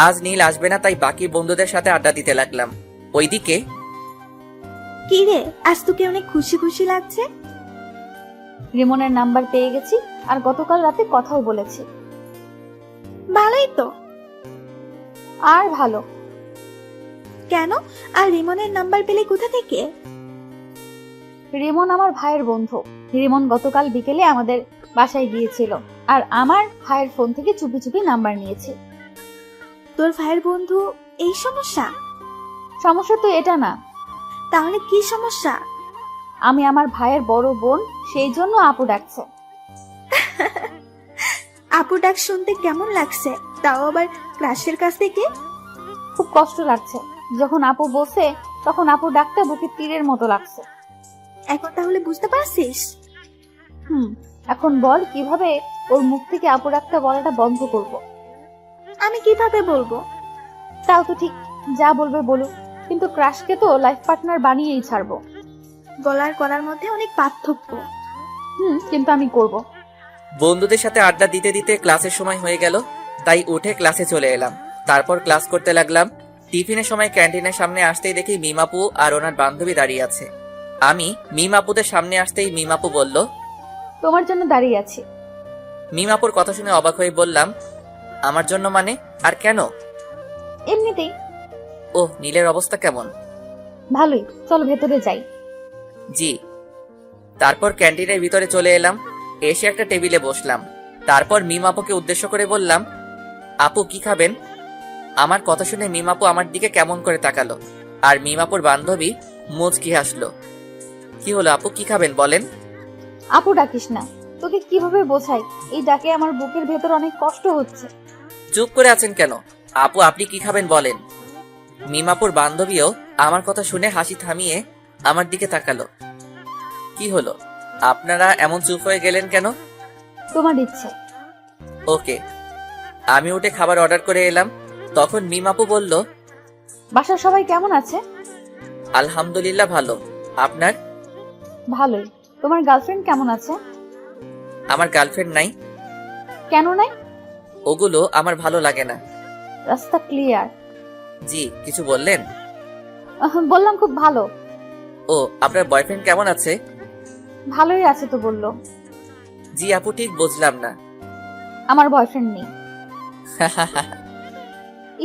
আজ নীল আসবে না, তাই বাকি বন্ধুদের সাথে আড্ডা দিতে লাগলাম। ওইদিকে কি রে, আজ তোকে অনেক খুশি খুশি লাগছে। রিমনের নাম্বার পেয়ে গেছি, আর গতকাল রাতে কথাও বলেছি। ভালোই তো। আর ভালো কেন? আর রিমনের নাম্বার পেলে কোথা থেকে? রিমন আমার ভাইয়ের বন্ধু। রিমন গতকাল বিকেলে আমাদের বাসায় গিয়েছিল, আর আমার ভাইয়ের ফোন থেকে চুপি চুপি নাম্বার নিয়েছে। তোর ভাইয়ের বন্ধু এই সমস্যা? সমস্যা তো এটা না। তাহলে কি সমস্যা? আমি আমার ভাইয়ের বড় বোন, সেই জন্য আপু ডাকছে। আপু ডাক শুনতে কেমন লাগছে? তাও আবার ক্লাসের কাছ থেকে। খুব কষ্ট লাগছে। যখন আপু বসে, তখন আপু ডাকতে বুকে তীরের মতো লাগছে। এখন তাহলে বুঝতে পারছিস? এখন বল কিভাবে ওর মুখ থেকে আপু ডাকতে বলাটা বন্ধ করব। আমি কিভাবে বলবো? তাও তো ঠিক, যা বলবে বলুক, কিন্তু ক্রাশকে তো লাইফ পার্টনার বানিয়েই ছাড়বো। বলার করার মধ্যে অনেক পার্থক্য। কিন্তু আমি করব। বন্ধুদের সাথে আড্ডা দিতে দিতে ক্লাসের সময় হয়ে গেল, তাই উঠে ক্লাসে চলে এলাম। তারপর ক্লাস করতে লাগলাম। টিফিনের সময় ক্যান্টিনের সামনে আসতেই দেখি মিমাপু আর ওনার বান্ধবী দাঁড়িয়ে আছে। আমি মিমাপুদের সামনে আসতেই মিমাপু বলল, তোমার জন্য দাঁড়িয়ে আছি। মিমাপুর কথা শুনে অবাক হয়ে বললাম, আমার জন্য মানে? আর কেন? এমনিতেই। ওহ, নীলের অবস্থা কেমন? ভালোই, চলো ভেতরে যাই। জি। তারপর ক্যান্টিনের ভিতরে চলে এলাম। এসে একটা টেবিলে বসলাম। তারপর মিমাপুকে উদ্দেশ্য করে বললাম, আপু কি খাবেন? আমার কথা শুনে মিমাপু আমার দিকে কেমন করে তাকালো, আর মিমাপুর বান্ধবী মুচকি হাসলো। কি হলো আপু, কি খাবেন বলেন? আপু ডাকিস না, তোকে কিভাবে বোঝাই, এই ডাকে আমার বুকের ভেতর অনেক কষ্ট হচ্ছে। চুপ করে আছেন কেন? আপু আপনি কি খাবেন বলেন। মিমাপুর বান্ধবীও আমার কথা শুনে হাসি থামিয়ে আমার দিকে তাকালো। কি হলো, আপনারা এমন চুপ হয়ে গেলেন কেন? তোমার ইচ্ছে। ওকে। আমি উঠে খাবার অর্ডার করে এলাম। তখন মিমাপু বলল, বাসার সবাই কেমন আছে? আলহামদুলিল্লাহ ভালো। আপনার? ভালোই। তোমার গার্লফ্রেন্ড কেমন আছে? আমার গার্লফ্রেন্ড নাই। কেন নাই? ওগুলো আমার ভালো লাগে না। রাস্তা ক্লিয়ার। জি, কিছু বললেন? বললাম খুব ভালো। ও, আপনার বয়ফ্রেন্ড কেমন আছে? ভালোই আছে তো বললো। জি আপু, ঠিক বুঝলাম না। আমার বয়ফ্রেন্ড নেই।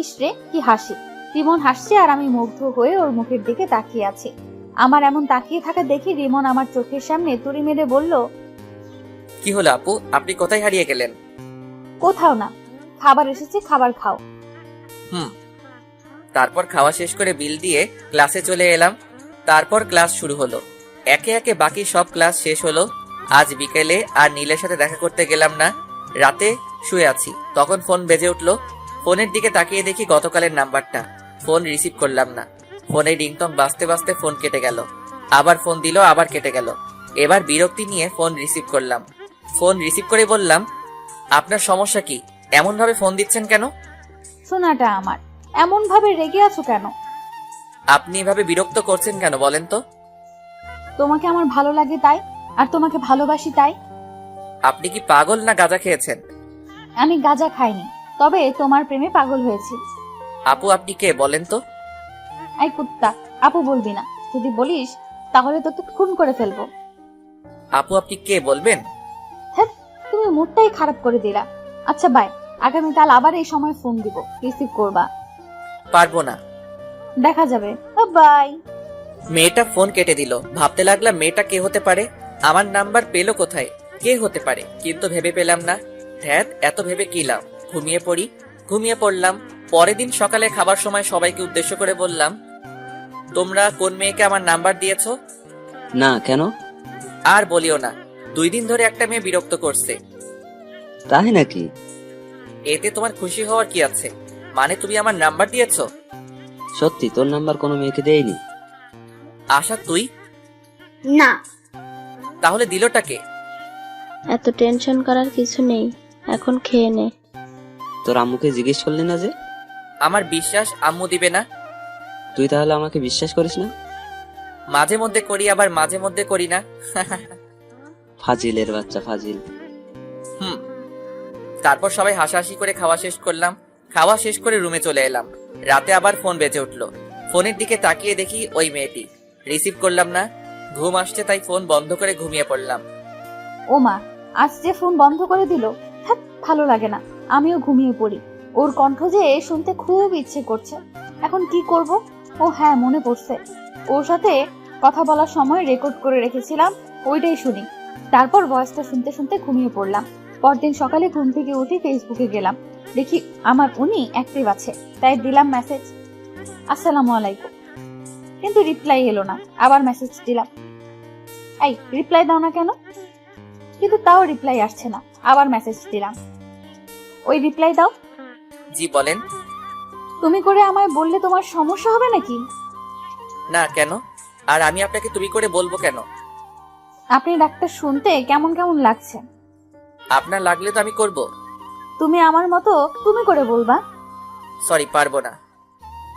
ইসরে কি হাসি। রিমন হাসছে আর আমি মুগ্ধ হয়ে ওর মুখের দিকে তাকিয়ে আছি। আমার এমন তাকিয়ে থাকা দেখি রিমন আমার চোখের সামনে তুড়ি মেরে বলল, কি হলো আপু, আপনি কোথায় হারিয়ে গেলেন? কোথাও না, খাবার এসেছে, খাবার খাও। তারপর খাওয়া শেষ করে বিল দিয়ে ক্লাসে চলে এলাম। তারপর ক্লাস শুরু হলো। একে একে বাকি সব ক্লাস শেষ হলো। আজ বিকেলে আর নীলের সাথে দেখা করতে গেলাম না। রাতে শুয়ে আছি, তখন ফোন বেজে উঠলো। ফোনের দিকে তাকিয়ে দেখি গতকালের নাম্বারটা। ফোন রিসিভ করলাম না। ফোনে রিংটং বাজতে বাজতে ফোন কেটে গেল। আবার ফোন দিল, আবার কেটে গেল। এবার বিরক্তি নিয়ে ফোন রিসিভ করলাম। ফোন রিসিভ করে বললাম, আপনার সমস্যা কি? এমন ভাবে ফোন দিচ্ছেন কেন? সোনাটা আমার, এমন ভাবে রেগে আছো কেন? আপনি এভাবে বিরক্ত করছেন কেন বলেন তো? তোমাকে আমার ভালো লাগে তাই, আর তোমাকে ভালোবাসি তাই। আপনি কি পাগল না গাঁজা খেয়েছেন? আমি গাঁজা খাইনি, তবে তোমার প্রেমে পাগল হয়েছি। আপু আপনি কে বলেন তো? এই কুত্তা, আপু বলবি না। যদি বলিস তাহলে তোকে খুন করে ফেলবো। আপু আপনি কে বলবেন? হ্যাঁ, তুমি মুডটাই খারাপ করে দিলা। আচ্ছা বাই, আগামীকাল আবার এই সময় ফোন দিব, রিসিভ করবা। পারবো না। দেখা যাবে। বাই। মেয়েটা ফোন কেটে দিল। ভাবতে লাগলাম মেয়েটা কে হতে পারে, আমার নাম্বার পেলো কোথায়, কে হতে পারে, কিন্তু ভেবে পেলাম না। ধ্যাত, এত ভেবে কি লাভ? ঘুমিয়ে পড়লাম। পরের দিন সকালে খাবার সময় সবাইকে উদ্দেশ্য করে বললাম, তোমরা কোন মেয়েকে আমার নাম্বার দিয়েছো? না, কেন? আর বলিও না, 2 দিন ধরে একটা মেয়ে বিরক্ত করছে। তাই নাকি? এতে তোমার খুশি হওয়ার কি আছে? মানে তুমি আমার নাম্বার দিয়েছো? সত্যি তোর নাম্বার কোনো মেয়েকে দেয়নি? আশা তুই? না। তাহলে দিলটাকে? এত টেনশন করার কিছু নেই, এখন খেয়ে নে। তোর আম্মুকে জিজ্ঞেস করলি না যে? আমার বিশ্বাস আম্মু দিবে না। তুই তাহলে আমাকে বিশ্বাস করিস না? মাঝে মধ্যে করি, আবার মাঝে মধ্যে করি না। ফাজিলের বাচ্চা, ফাজিল। তারপর সবাই হাসাহাসি করে খাওয়া শেষ করলাম। খাওয়া শেষ করে রুমে চলে এলাম। রাতে আবার ফোন বেজে উঠলো। ফোনের দিকে তাকিয়ে দেখি ওই মেয়েটি। রিসিভ করলাম না। ঘুম আসছে তাই ফোন বন্ধ করে ঘুমিয়ে পড়লাম। ও মা, আজ যে ফোন বন্ধ করে দিল। হ্যাঁ, ভালো লাগে না। আমিও ঘুমিয়ে পড়ি। ওর কণ্ঠ যে শুনতে খুব ইচ্ছে করছে। এখন কি করব? ও হ্যাঁ, মনে পড়ছে, ওর সাথে কথা বলার সময় রেকর্ড করে রেখেছিলাম, ওইটাই শুনি। তারপর ভয়েসটা শুনতে শুনতে ঘুমিয়ে পড়লাম। পরদিন সকালে ঘুম থেকে উঠে ফেসবুকে গেলাম, দেখি আমার উনি অ্যাক্টিভ আছে, তাই দিলাম মেসেজ, আসসালামু আলাইকুম। কিন্তু রিপ্লাই এলো না। আবার মেসেজ দিলাম, এই রিপ্লাই দাও না কেন? কিন্তু তাও রিপ্লাই আসছে না। আবার মেসেজ দিলাম, ওই রিপ্লাই দাও। জি বলেন। তুমি করে আমায় বললে তোমার সমস্যা হবে নাকি? না, কেন? আর আমি আপনাকে তুমি করে বলবো কেন? আপনি ডাক্তার শুনতে কেমন কেমন লাগছে। আপনার লাগলে তো আমি করব। তুমি আমার মতো তুমি করে বলবা। সরি, পারবো না।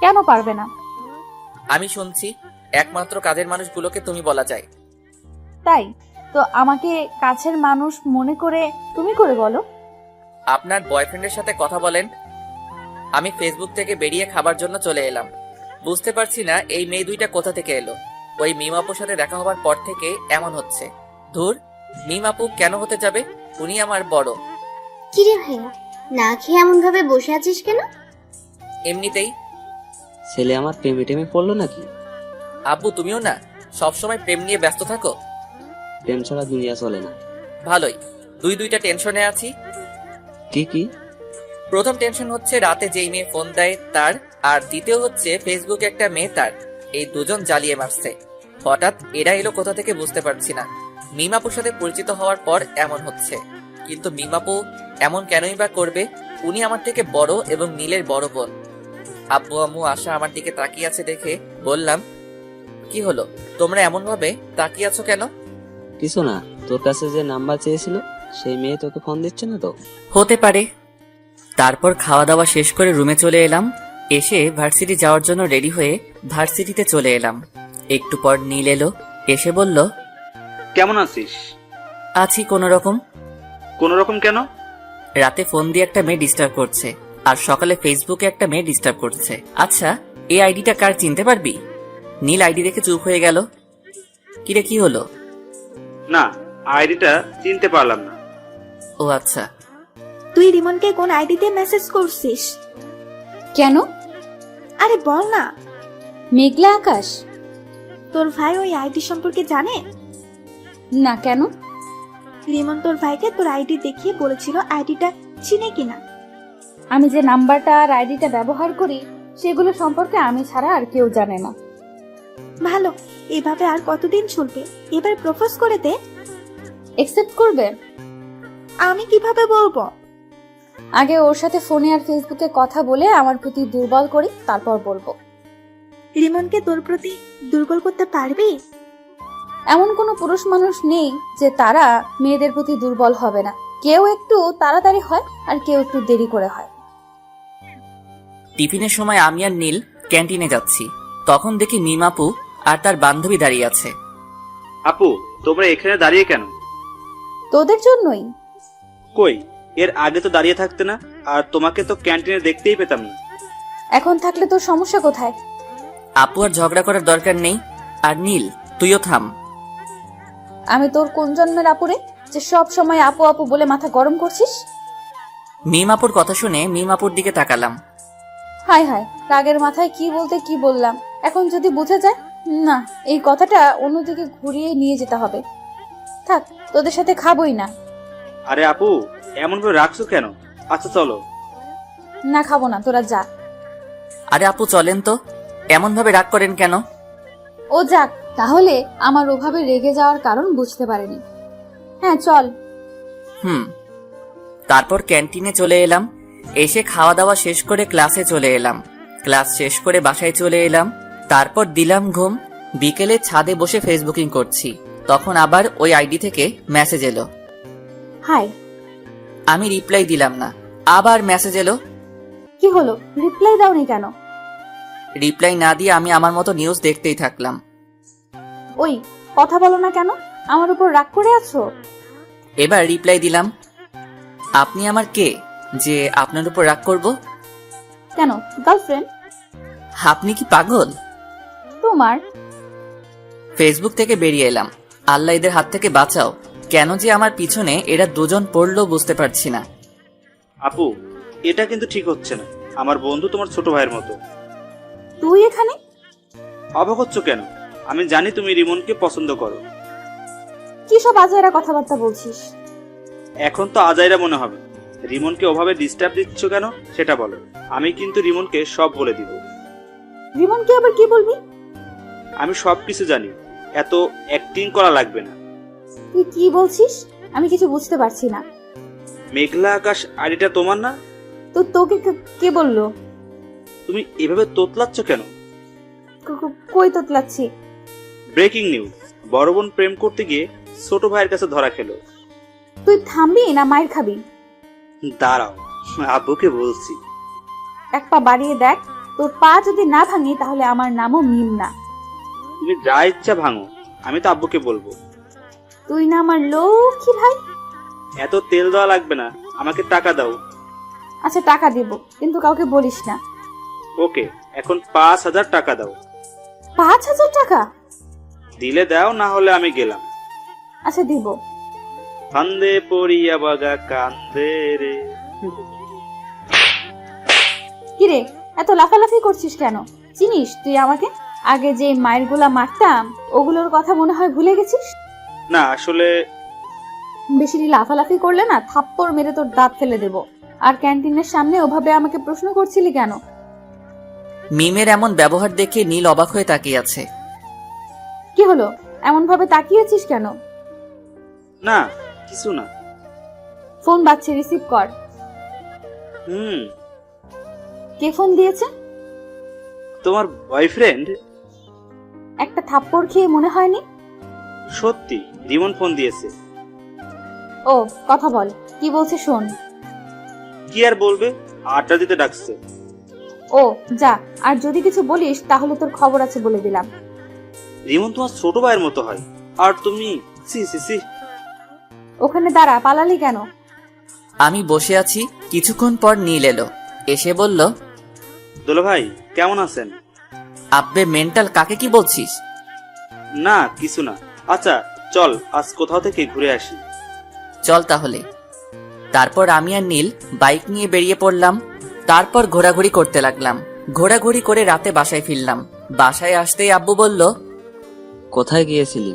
কেন পারবে না? আমি শুনছি একমাত্র কাজের মানুষগুলোকে তুমি বলা যায়। তাই তো আমাকে কাছের মানুষ মনে করে তুমি করে বলো। আপনার বয়ফ্রেন্ডের সাথে কথা বলেন। আমি ফেসবুক থেকে বেরিয়ে খাবার জন্য চলে এলাম। বুঝতে পারছি না এই মেয়ে দুইটা কোথা থেকে এলো। ওই মিম আপুর সাথে দেখা হবার পর থেকে এমন হচ্ছে। ধুর, মিম আপু কেন হতে যাবে? উনি আমার বড়। কিরে ভাইয়া, না খেয়ে এমন ভাবে বসে আছিস কেন? এমনিতেই। ছেলে আমার প্রেমে টেমে পড়লো নাকি? আব্বু তুমিও না সবসময় প্রেম নিয়ে ব্যস্ত থাকো। প্রেম ছাড়া দুনিয়া চলে না। ভালোই, দুইটা টেনশনে আছি। কি? প্রথম টেনশন হচ্ছে রাতে যেই মেয়ে ফোন দেয় তার, আর দ্বিতীয় হচ্ছে ফেসবুকে একটা মেয়ে তার। এই দুজন জ্বালিয়ে মারছে। হঠাৎ এরা এলো কোথা থেকে বুঝতে পারছি না। মিমাপুর সাথে পরিচিত হওয়ার পর এমন হচ্ছে, কিন্তু মিমাপু এমন কেনই বা করবে? উনি আমার থেকে বড় এবং নীলের বড় বোন। আব্বু আম্মু আশা আমার দিকে তাকিয়ে আছে দেখে বললাম, কি হলো, তোমরা এমন ভাবে তাকিয়ে আছো কেন? কিছু না, তোর কাছে যে নাম্বার চেয়েছিল সেই মেয়ে তোকে ফোন দিচ্ছে না তো? হতে পারে। তারপর খাওয়া দাওয়া শেষ করে রুমে চলে এলাম। এসে ভার্সিটি যাওয়ার জন্য রেডি হয়ে ভার্সিটিতে চলে এলাম। একটু পর নীল এলো, এসে বলল, কেমন আছিস? আছি কোনো রকম। কোনো রকম কেন? রাতে ফোন দিয়ে একটা মেয়ে ডিস্টার্ব করছে, আর সকালে ফেসবুকে একটা মেয়ে ডিস্টার্ব করছে। আচ্ছা, এই আইডিটা কার চিনতে পারবি? নীল আইডি দেখে চুপ হয়ে গেল। কিরে, কি হলো? না, আইডিটা চিনতে পারলাম না। ও আচ্ছা। তুই রিমনকে কোন আইডিতে মেসেজ করছিস? কেন? আরে বল না। মেঘলা আকাশ। তোর ভাই ওই আইডি সম্পর্কে জানে? না, কেন? রিমন তোর ভাইকে তোর আইডি দেখিয়ে বলেছিল আইডিটা চিনে কিনা। আমি যে নাম্বারটা আর আইডিটা ব্যবহার করি সেগুলো সম্পর্কে আমি ছাড়া আর কেউ জানে না। ভালো, এভাবে আর কতদিন চলবে? এবার প্রপোজ করে দে। একসেপ্ট করবে? আমি কিভাবে বলবো? আগে ওর সাথে ফোনে আর ফেসবুকে কথা বলে আমার প্রতি দুর্বল করি, তারপর বলবো। রিমনকে তোর প্রতি দুর্বল করতে পারবি? এমন কোনো পুরুষ মানুষ নেই যে তারা মেয়েদের প্রতি দুর্বল হবে না। কেউ একটু তাড়াতাড়ি হয় আর কেউ একটু দেরি করে হয়। টিফিনের সময় আমি আর নীল ক্যান্টিনে যাচ্ছি, তখন দেখি মিমাপু আর তার বান্ধবী দাঁড়িয়ে আছে। আপু, তোমরা এখানে দাঁড়িয়ে কেন? তোদের জন্যই। কই, এর আগে তো দাঁড়িয়ে থাকতে না, আর তোমাকে তো ক্যান্টিনে দেখতেই পেতাম না। এখন থাকলে তোর সমস্যা কোথায়? আপু আর ঝগড়া করার দরকার নেই। আর নীল, তুইও থাম। আমি তোর কোন জন্মের আপুরে যে সব সময় আপু আপু বলে মাথা গরম করছিস? মিমাপুর কথা শুনে মিমাপুর দিকে তাকালাম। হায় হায়, রাগের মাথায় কি বলতে কি বললাম। এখন যদি বুঝে যায়, না, এই কথাটা অন্যদিকে ঘুরিয়ে নিয়ে যেতে হবে। থাক, তোদের সাথে খাবোই না। আরে আপু, এমন ভাবে রাখছো কেন? আচ্ছা চলো। না, খাবো না, তোরা যা। আরে আপু চলেন তো, এমন ভাবে রাগ করেন কেন? ও যাক, তাহলে আমার ওভাবে রেগে যাওয়ার কারণ বুঝতে পারেনি। হ্যাঁ চল। তারপর ক্যান্টিনে চলে এলাম। এসে খাওয়া দাওয়া শেষ করে ক্লাসে চলে এলাম। ক্লাস শেষ করে বাসায় চলে এলাম। তারপর দিলাম ঘুম। বিকেলে ছাদে বসে ফেসবুকিং করছি, তখন আবার ওই আইডি থেকে মেসেজ এলো। হাই। আমি রিপ্লাই দিলাম না, আবার মেসেজ এলো। কি হলো, রিপ্লাই দাওনি কেন? রিপ্লাই না দিয়ে আমি আমার মতো নিউজ দেখতেই থাকলাম। ওই, কথা বলো না কেন? আমার উপর রাগ করে আছো? এবার রিপ্লাই দিলাম, আপনি আমার কে যে আপনার উপর রাগ করব? কেন, গার্লফ্রেন্ড? আপনি কি পাগল? তোমার। ফেসবুক থেকে বেরিয়ে এলাম। আল্লাহ এদের হাত থেকে বাঁচাও, কেন যে আমার পিছনে এরা দুজন পড়লো বুঝতে পারছি না। আপু, এটা কিন্তু ঠিক হচ্ছে না। আমার বন্ধু তোমার ছোট ভাইয়ের মতো। তুই এখানে? অবাক হচ্ছ কেন? আমি জানি তুমি রিমনকে পছন্দ করো। কি সব আজাইরা কথাবার্তা বলছিস? এখন তো আজাইরা মনে হবে। রিমনকে ওভাবে ডিস্টার্ব দিচ্ছ কেন সেটা বলো। আমি কিন্তু রিমনকে সব বলে দিব। রিমনকে আবার কি বলবি? আমি সবকিছু জানি, এত অ্যাক্টিং করা লাগবে না। তুই কি বলছিস? আমি কিছু বুঝতে পারছি না। মেঘলা আকাশ আইডিটা তোমার না? তো তোকে কে বললো? তুমি এভাবে তোতলাচ্ছ কেন? কই তোতলাচ্ছি? ব্রেকিং নিউজ, বড় বোন প্রেম করতে গিয়ে ছোট ভাইয়ের কাছে ধরা খেলো। তুই থামবি না মায়ের খাবি? দাঁড়াও, আব্বুকে বলছি। এক পা বাড়িয়ে দেখ, তোর পা যদি না ভাঙি তাহলে আমার নামও মিম না। তুমি যা ইচ্ছা ভাঙো, আমি তো আব্বুকে বলবো। তুই না আমার লক্ষ্মী ভাই। এত তেল দেওয়া লাগবে না, আমাকে টাকা দাও। আচ্ছা টাকা দেব, কিন্তু কাউকে বলিস না। ওকে, এখন 5,000 টাকা দাও। 5,000 টাকা? দিলে দাও, না হলে আমি গেলাম। আচ্ছা দিব। ফান্দে পড়িয়া বাগা কান্দে রে। কিরে, এত লাফালাফি করছিস কেন? চিনিস তুই আমাকে? আগে যে মায়ের গুলা মারতাম ওগুলোর কথা মনে হয় ভুলে গেছিস? না আসলে বেশি লাফালাফি করলে না থাপ্পড় মেরে তোর দাঁত ফেলে দেব। আর ক্যান্টিনের সামনে ওভাবে আমাকে প্রশ্ন করছিলি কেন? মিমের এমন ব্যবহার দেখে নীল অবাক হয়ে তাকিয়ে আছে। কি হলো, এমন ভাবে তাকিয়েছিস কেন? না, কিছু না। ফোন বাজছে, রিসিভ কর। কে ফোন দিয়েছে? তোমার বয়ফ্রেন্ড। একটা থাপ্পড় খেয়ে মনে হয়নি? সত্যি, রিমন ফোন দিয়েছে। ও, কথা বল, কি বলছে শোন। কি আর বলবে, আড্ডা দিতে ডাকছে। ও যা, আর যদি কিছু বলিস তাহলে তোর খবর আছে বলে দিলাম। রিমন তোমার ছোট ভাইয়ের মতো হয়, আর তুমি সি সি সি। ওখানে দাঁড়া, পালালি কেন? আমি বসে আছি, কিছুক্ষণ পর নীল এলো। এসে বলল, দোলা ভাই কেমন আছেন? আব্বে মেন্টাল, কাকে কি বলছিস? না কিছু না। আচ্ছা চল, আজ কোথাও থেকে ঘুরে আসি। চল তাহলে। তারপর আমি আর নীল বাইক নিয়ে বেরিয়ে পড়লাম। তারপর ঘোরাঘুরি করতে লাগলাম। ঘোরাঘুরি করে রাতে বাসায় ফিরলাম। বাসায় আসতেই আব্বু বলল, কোথায় গিয়েছিলি?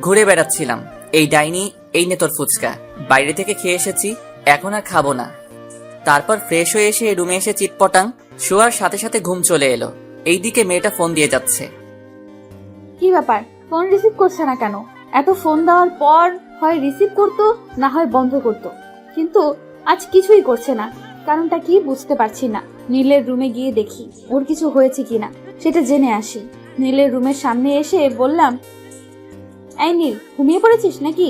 ঘুরে বেড়াচ্ছিলাম। এই ডাইনি, এই নে তোর ফুচকা, বাইরে থেকে খেয়ে এসেছি, এখন আর খাবো না। তারপর ফ্রেশ হয়ে এসে রুমে এসে চিটপটাং, শোয়ার সাথে সাথে ঘুম চলে এলো। এইদিকে মেয়েটা ফোন দিয়ে যাচ্ছে। কি ব্যাপার, ফোন রিসিভ করছে না কেন? এত ফোন দেওয়ার পর হয় রিসিভ করতো না হয় বন্ধ করতো, কিন্তু আজ কিছুই করছে না। কারণটা কি বুঝতে পারছি না। নীলের রুমে গিয়ে দেখি ওর কিছু হয়েছে কিনা, সেটা জেনে আসি। নীলের রুমের সামনে এসে বললাম, এই নীল, ঘুমিয়ে পড়েছিস নাকি?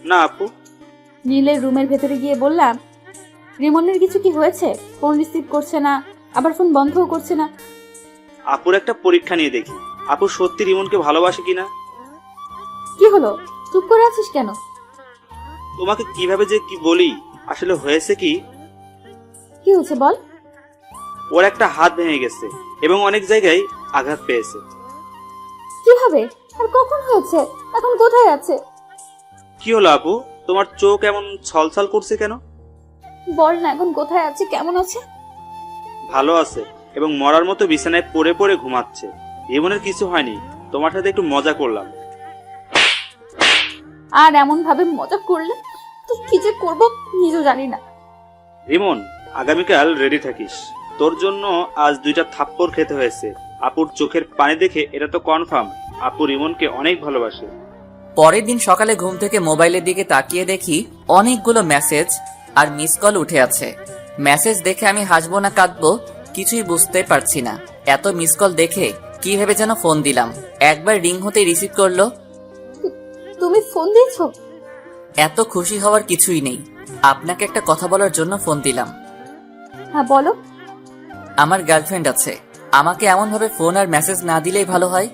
না আপু। নীলের রুমের ভেতরে গিয়ে বললাম, রিমনের কিছু কি হয়েছে? ফোন রিসিভ করছে না, আবার ফোন বন্ধও করছে না। আপুর একটা পরীক্ষা নিয়ে দেখি আপু সত্যি রিমনকে ভালোবাসে কিনা। কি হলো, চুপ করে আছিস কেন? তোমাকে কিভাবে যে কি বলি, আসলে হয়েছে কি, কি হয়েছে বল। ওর একটা হাত ভেঙে গেছে এবং অনেক জায়গায় আঘাত পেয়েছে। কিভাবে আর কখন হয়েছে? এখন কোথায় আছে? কি হলো আপু, তোমার চোখ এমন ছলছল করছে কেন? বল না, এখন কোথায় আছে, কেমন আছে? ভালো আছে এবং মরার মতো বিছানায় পড়ে পড়ে ঘুমাচ্ছে। রিমনের কিছু হয়নি, তোমার সাথে একটু মজা করলাম। আর এমন ভাবে মজা করলে তো কি যে করবো নিজেও জানি না। রিমন, আগামীকাল রেডি থাকিস। তোর জন্য আজ 2টা থাপ্পড় খেতে হয়েছে। আপুর চোখের পানি দেখে এটা তো কনফার্ম আপু রিমনকে অনেক ভালোবাসে। পরের দিন সকালে ঘুম থেকে মোবাইলের দিকে তাকিয়ে দেখি অনেকগুলো মেসেজ আর মিস কল উঠে আছে। মেসেজ দেখে আমি হাসবো না কাঁদবো কিছুই বুঝতে পারছি না। এত মিস কল দেখে কি ভেবে যেন ফোন দিলাম, একবার রিং হতে রিসিভ করলো। তুমি ফোন দিয়েছো? এত খুশি হওয়ার কিছুই নেই, আপনাকে একটা কথা বলার জন্য ফোন দিলাম। হ্যাঁ বলো। আমার গার্লফ্রেন্ড আছে, আমাকে এমন ভাবে ফোন আর মেসেজ না দিলেই ভালো হয়।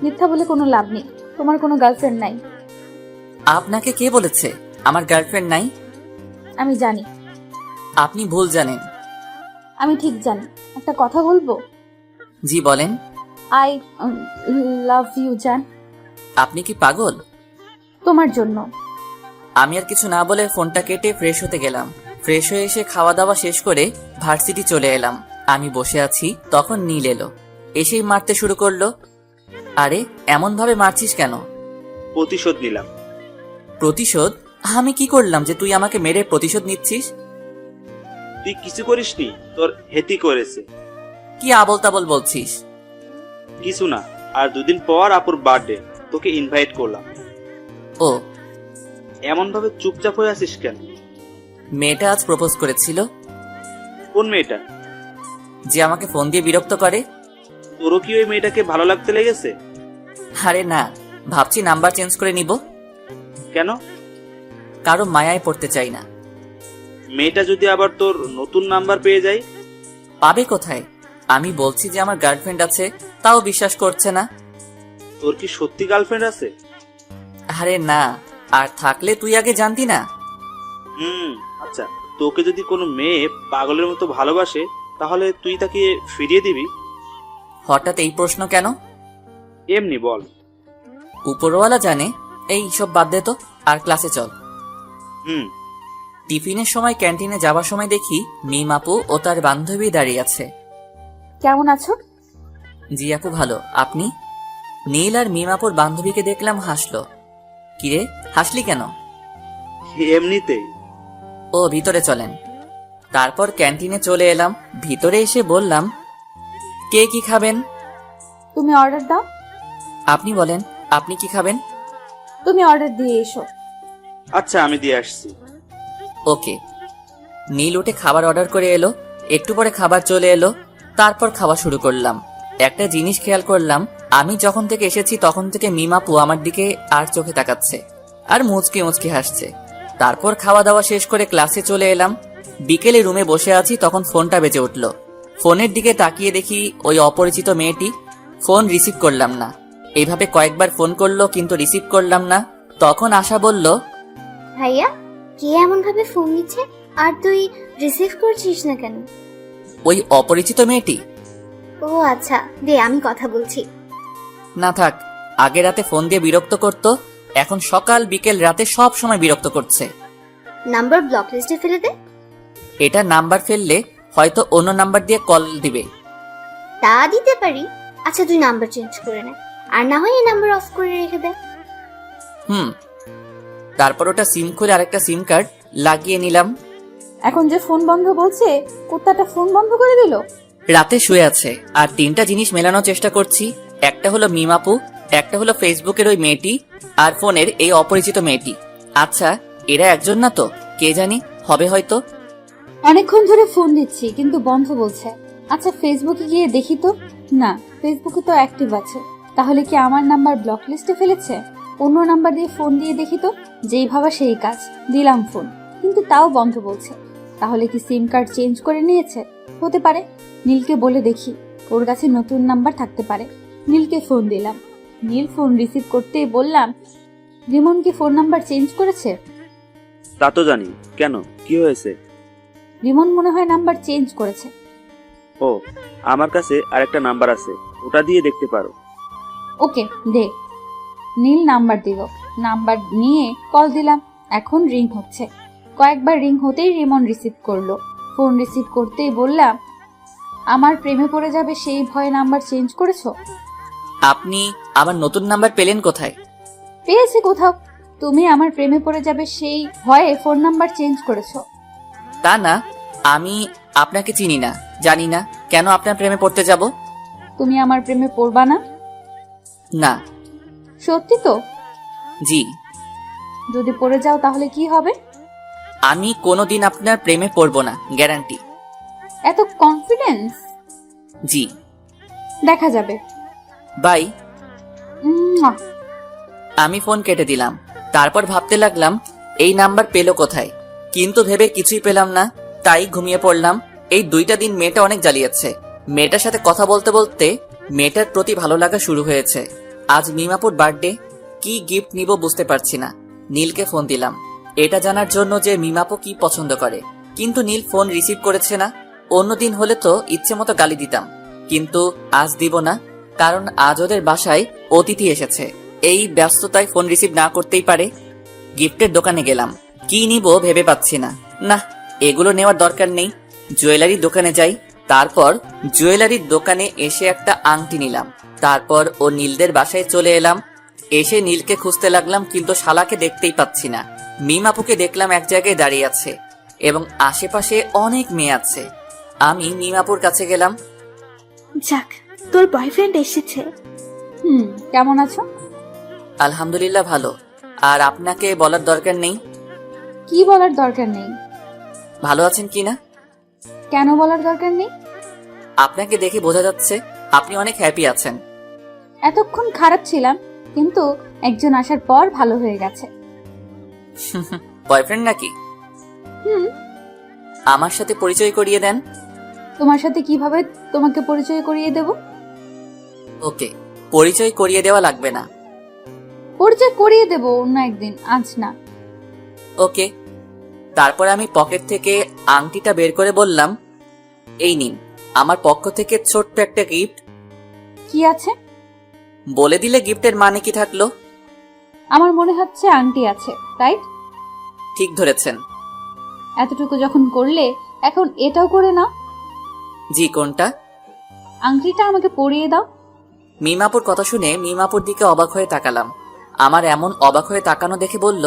মিথ্যা বলে কোনো লাভ নেই, তোমার কোনো গার্লফ্রেন্ড নাই। আপনাকে কে বলেছে আমার গার্লফ্রেন্ড নাই? আমি জানি। আপনি ভুল জানেন। আমি ঠিক জানি। একটা কথা বলবো? জি বলেন। আই লাভ ইউ জান। আপনি কি পাগল? তোমার জন্য। আমি আর কিছু না বলে ফোনটা কেটে ফ্রেশ হতে গেলাম। ফ্রেশ হয়ে এসে খাওয়া দাওয়া শেষ করে ভার্সিটি চলে এলাম। আমি বসে আছি, তখন নীল এলো, এসেই মারতে শুরু করলো। আরে এমন ভাবে মারছিস কেন? প্রতিশোধ নিলাম। প্রতিশোধ? আমি কি করলাম যে তুই আমাকে মেরে প্রতিশোধ নিচ্ছিস? তুই কিছু করিসনি, তোর হেতি করেছে। কি আবল তাবল বলছিস? কিছু না, আর 2 দিন পর আপুর বার্থডে, তোকে ইনভাইট করলাম। ও, এমন ভাবে চুপচাপ হয়ে আছিস কেন? মেয়েটা আজ প্রপোজ করেছিল। কোন মেয়েটা? যে আমাকে ফোন দিয়ে বিরক্ত করে। তোরও কি ওই মেয়েটাকে ভালো লাগতে লেগেছে? আরে না, ভাবছি নাম্বার চেঞ্জ করে নিব। কেন? কারো মায়ায় পড়তে চাই না। মেয়েটা যদি আবার তোর নতুন নাম্বার পেয়ে যায়? পাবে কোথায়? আমি বলছি যে আমার গার্লফ্রেন্ড আছে, তাও বিশ্বাস করছে না। তোর কি সত্যি গার্লফ্রেন্ড আছে? আরে না, আর থাকলে তুই আগে জানতি না। আচ্ছা, তোকে যদি কোনো মেয়ে পাগলের মতো ভালোবাসে তাহলে তুই তাকে ফিরিয়ে দিবি? হঠাৎ এই প্রশ্ন কেন? এমনি বল। উপরওয়ালা জানে। এই সব বাদ দে তো, আর ক্লাসে চল। টিফিনের সময় ক্যান্টিনে যাবার সময় দেখি মিম আপু ও তার বান্ধবী দাঁড়িয়ে আছে। কেমন আছো? জি আপু ভালো, আপনি? নীল আর মিম আপুর বান্ধবীকে দেখলাম হাসলো। কিরে হাসলি কেন? এমনিতেই। ও, ভিতরে চলেন। তারপর ক্যান্টিনে চলে এলাম। ভিতরে এসে বললাম, কে কি খাবেন? তুমি অর্ডার দাও। আপনি বলেন, আপনি কি খাবেন? তুমি অর্ডার দিয়ে এসো। আচ্ছা, আমি দিয়ে আসছি। ওকে। নীল উঠে খাবার অর্ডার করে এলো। একটু পরে খাবার চলে এলো। তারপর খাওয়া শুরু করলাম। একটা জিনিস খেয়াল করলাম, আমি যখন থেকে এসেছি তখন থেকে মিম আপু আমার দিকে আর চোখে তাকাচ্ছে আর মুচকি মুচকি হাসছে। তারপর খাওয়া দাওয়া শেষ করে ক্লাসে চলে এলাম। বিকেলে রুমে বসে আছি, তখন ফোনটা বেজে উঠল। ফোনের দিকে তাকিয়ে দেখি ওই অপরিচিত মেয়েটি। ফোন রিসিভ করলাম না। এইভাবে কয়েকবার ফোন করলো কিন্তু রিসিভ করলাম না। তখন আশা বলল, ভাইয়া, কে এমন ভাবে ফোন দিচ্ছে আর তুই রিসিভ করছিস না কেন? ওই অপরিচিত মেয়েটি। ও আচ্ছা, দে আমি কথা বলছি। না থাক, আগে রাতে ফোন দিয়ে বিরক্ত করতো, এখন সকাল বিকেল রাতে সব সময় বিরক্ত করছে। নাম্বার ব্লক লিস্টে ফেলে দে। এটা নাম্বার ফেললে হয়তো অন্য নাম্বার দিয়ে কল দিবে। তা দিতে পারি। আচ্ছা তুই নাম্বার চেঞ্জ করে নে, আর না হয় এই নাম্বার অফ করে রেখে দে। তারপর ওটা সিম খুলে আরেকটা সিম কার্ড লাগিয়ে নিলাম। এখন যে ফোন বন্ধ বলছে, কুত্তাটা ফোন বন্ধ করে দিল। রাতে শুয়ে আছে আর 3টা জিনিস মেলানোর চেষ্টা করছি। একটা হলো মিম আপু, একটা হলো ফেসবুকের ওই মেয়েটি, আর ফোনের এই অপরিচিত মেয়েটি। আচ্ছা, এরা একজন না তো? কে জানি, হবে হয়তো। অনেকক্ষণ ধরে ফোন দিচ্ছি কিন্তু বন্ধ বলছে। আচ্ছা ফেসবুকে গিয়ে দেখি তো। না, ফেসবুকে তো অ্যাক্টিভ আছে। তাহলে কি আমার নাম্বার ব্লক লিস্টে ফেলেছে? অন্য নাম্বার দিয়ে ফোন দিয়ে দেখি তো। যেই ভাবা সেই কাজ, দিলাম ফোন, কিন্তু তাও বন্ধ বলছে। তাহলে কি সিম কার্ড চেঞ্জ করে নিয়েছে? হতে পারে। নীলকে বলে দেখি, ওর কাছে নতুন নাম্বার থাকতে পারে। নীলকে ফোন দিলাম। নীল ফোন রিসিভ করতেই বললাম, রিমন কি ফোন নাম্বার চেঞ্জ করেছে? তা তো জানি, কেন, কি হয়েছে? রিমন মনে হয় নাম্বার চেঞ্জ করেছে। ও, আমার কাছে আরেকটা নাম্বার আছে, ওটা দিয়ে দেখতে পারো। ওকে, দে। নীল নাম্বার দিল। নাম্বার নিয়ে কল দিলাম। এখন রিং হচ্ছে। কয়েকবার রিং হতেই রিমন রিসিভ করলো। ফোন রিসিভ করতেই বললাম, আমার প্রেমে পড়ে যাবে সেই ভয়ে নাম্বার চেঞ্জ করেছো? আপনি আমার নতুন নাম্বার পেলেন কোথায়? পেয়েছি কোথাও। তুমি আমার প্রেমে পড়ে যাবে সেই ভয়ে ফোন নাম্বার চেঞ্জ করেছো। তা না, আমি আপনাকে চিনি না, জানি না, কেন আপনার প্রেমে পড়তে যাব? তুমি আমার প্রেমে পড়বা না? না। সত্যি তো? জি। যদি পড়ে যাও তাহলে কি হবে? আমি কোনোদিন আপনার প্রেমে পড়ব না, গ্যারান্টি। এত কনফিডেন্স? জি। দেখা যাবে। বাই। মুয়া। আমি ফোন কেটে দিলাম। তারপর ভাবতে লাগলাম এই নাম্বার পেলো কোথায়, কিন্তু ভেবে কিছুই পেলাম না। তাই ঘুমিয়ে পড়লাম। এই 2টা দিন মেয়েটা অনেক জ্বালিয়েছে। মেয়েটার সাথে কথা বলতে বলতে মেয়েটার প্রতি ভালো লাগা শুরু হয়েছে। আজ মিমাপুর বার্থডে, কি গিফট নিব বুঝতে পারছি না। নীলকে ফোন দিলাম এটা জানার জন্য যে মিমাপু কি পছন্দ করে, কিন্তু নীল ফোন রিসিভ করেছে না। অন্যদিন হলে তো ইচ্ছে মতো গালি দিতাম, কিন্তু আজ দিব না, কারণ আজ ওদের বাসায় অতিথি এসেছে। এই ব্যস্ততায় ফোন রিসিভ না করতেই পারে। গিফটের দোকানে গেলাম, কি নিব ভেবে পাচ্ছি না। না, এগুলো নেওয়ার দরকার নেই, জুয়েলারির দোকানে যাই। তারপর জুয়েলারির দোকানে এসে একটা আংটি নিলাম। তারপর ও নীলদের বাসায় চলে এলাম। এসে নীলকে খুঁজতে লাগলাম, কিন্তু শালাকে দেখতেই পাচ্ছি না। মিমাপুকে দেখলাম এক জায়গায় দাঁড়িয়ে আছে এবং আশেপাশে অনেক মেয়ে আছে। আমি মিমাপুর কাছে গেলাম। যাক, তোর বয়ফ্রেন্ড এসেছে। কেমন আছো? আলহামদুলিল্লাহ ভালো। আর আপনাকে বলার দরকার নেই। কি বলার দরকার নেই? ভালো আছেন কিনা? কেন বলার দরকার নেই? আপনাকে দেখে বোঝা যাচ্ছে আপনি অনেক হ্যাপি আছেন। এতক্ষণ খারাপ ছিলাম, কিন্তু একজন আসার পর ভালো হয়ে গেছে। বয়ফ্রেন্ড নাকি? আমার সাথে পরিচয় করিয়ে দেন। তোমার সাথে কিভাবে তোমাকে পরিচয় করিয়ে দেব? ওকে, পরিচয় করিয়ে দেওয়া লাগবে না। পরিচয় করিয়ে দেব অন্য একদিন, আজ না। ওকে। তারপর আমি পকেট থেকে আংটিটা বের করে বললাম, এই নিন আমার পক্ষ থেকে ছোট্ট একটা গিফট। কি আছে? বলে দিলে গিফটের মানে কি থাকলো? আমার মনে হচ্ছে আংটি আছে, রাইট? ঠিক ধরেছেন। এতটুকু যখন করলে, এখন এটাও করে নাও। জি, কোনটা? আংটিটা আমাকে পরিয়ে দাও। মিমাপুর কথা শুনে মিমাপুর দিকে অবাক হয়ে তাকালাম। আমার এমন অবাক হয়ে তাকানো দেখে বলল,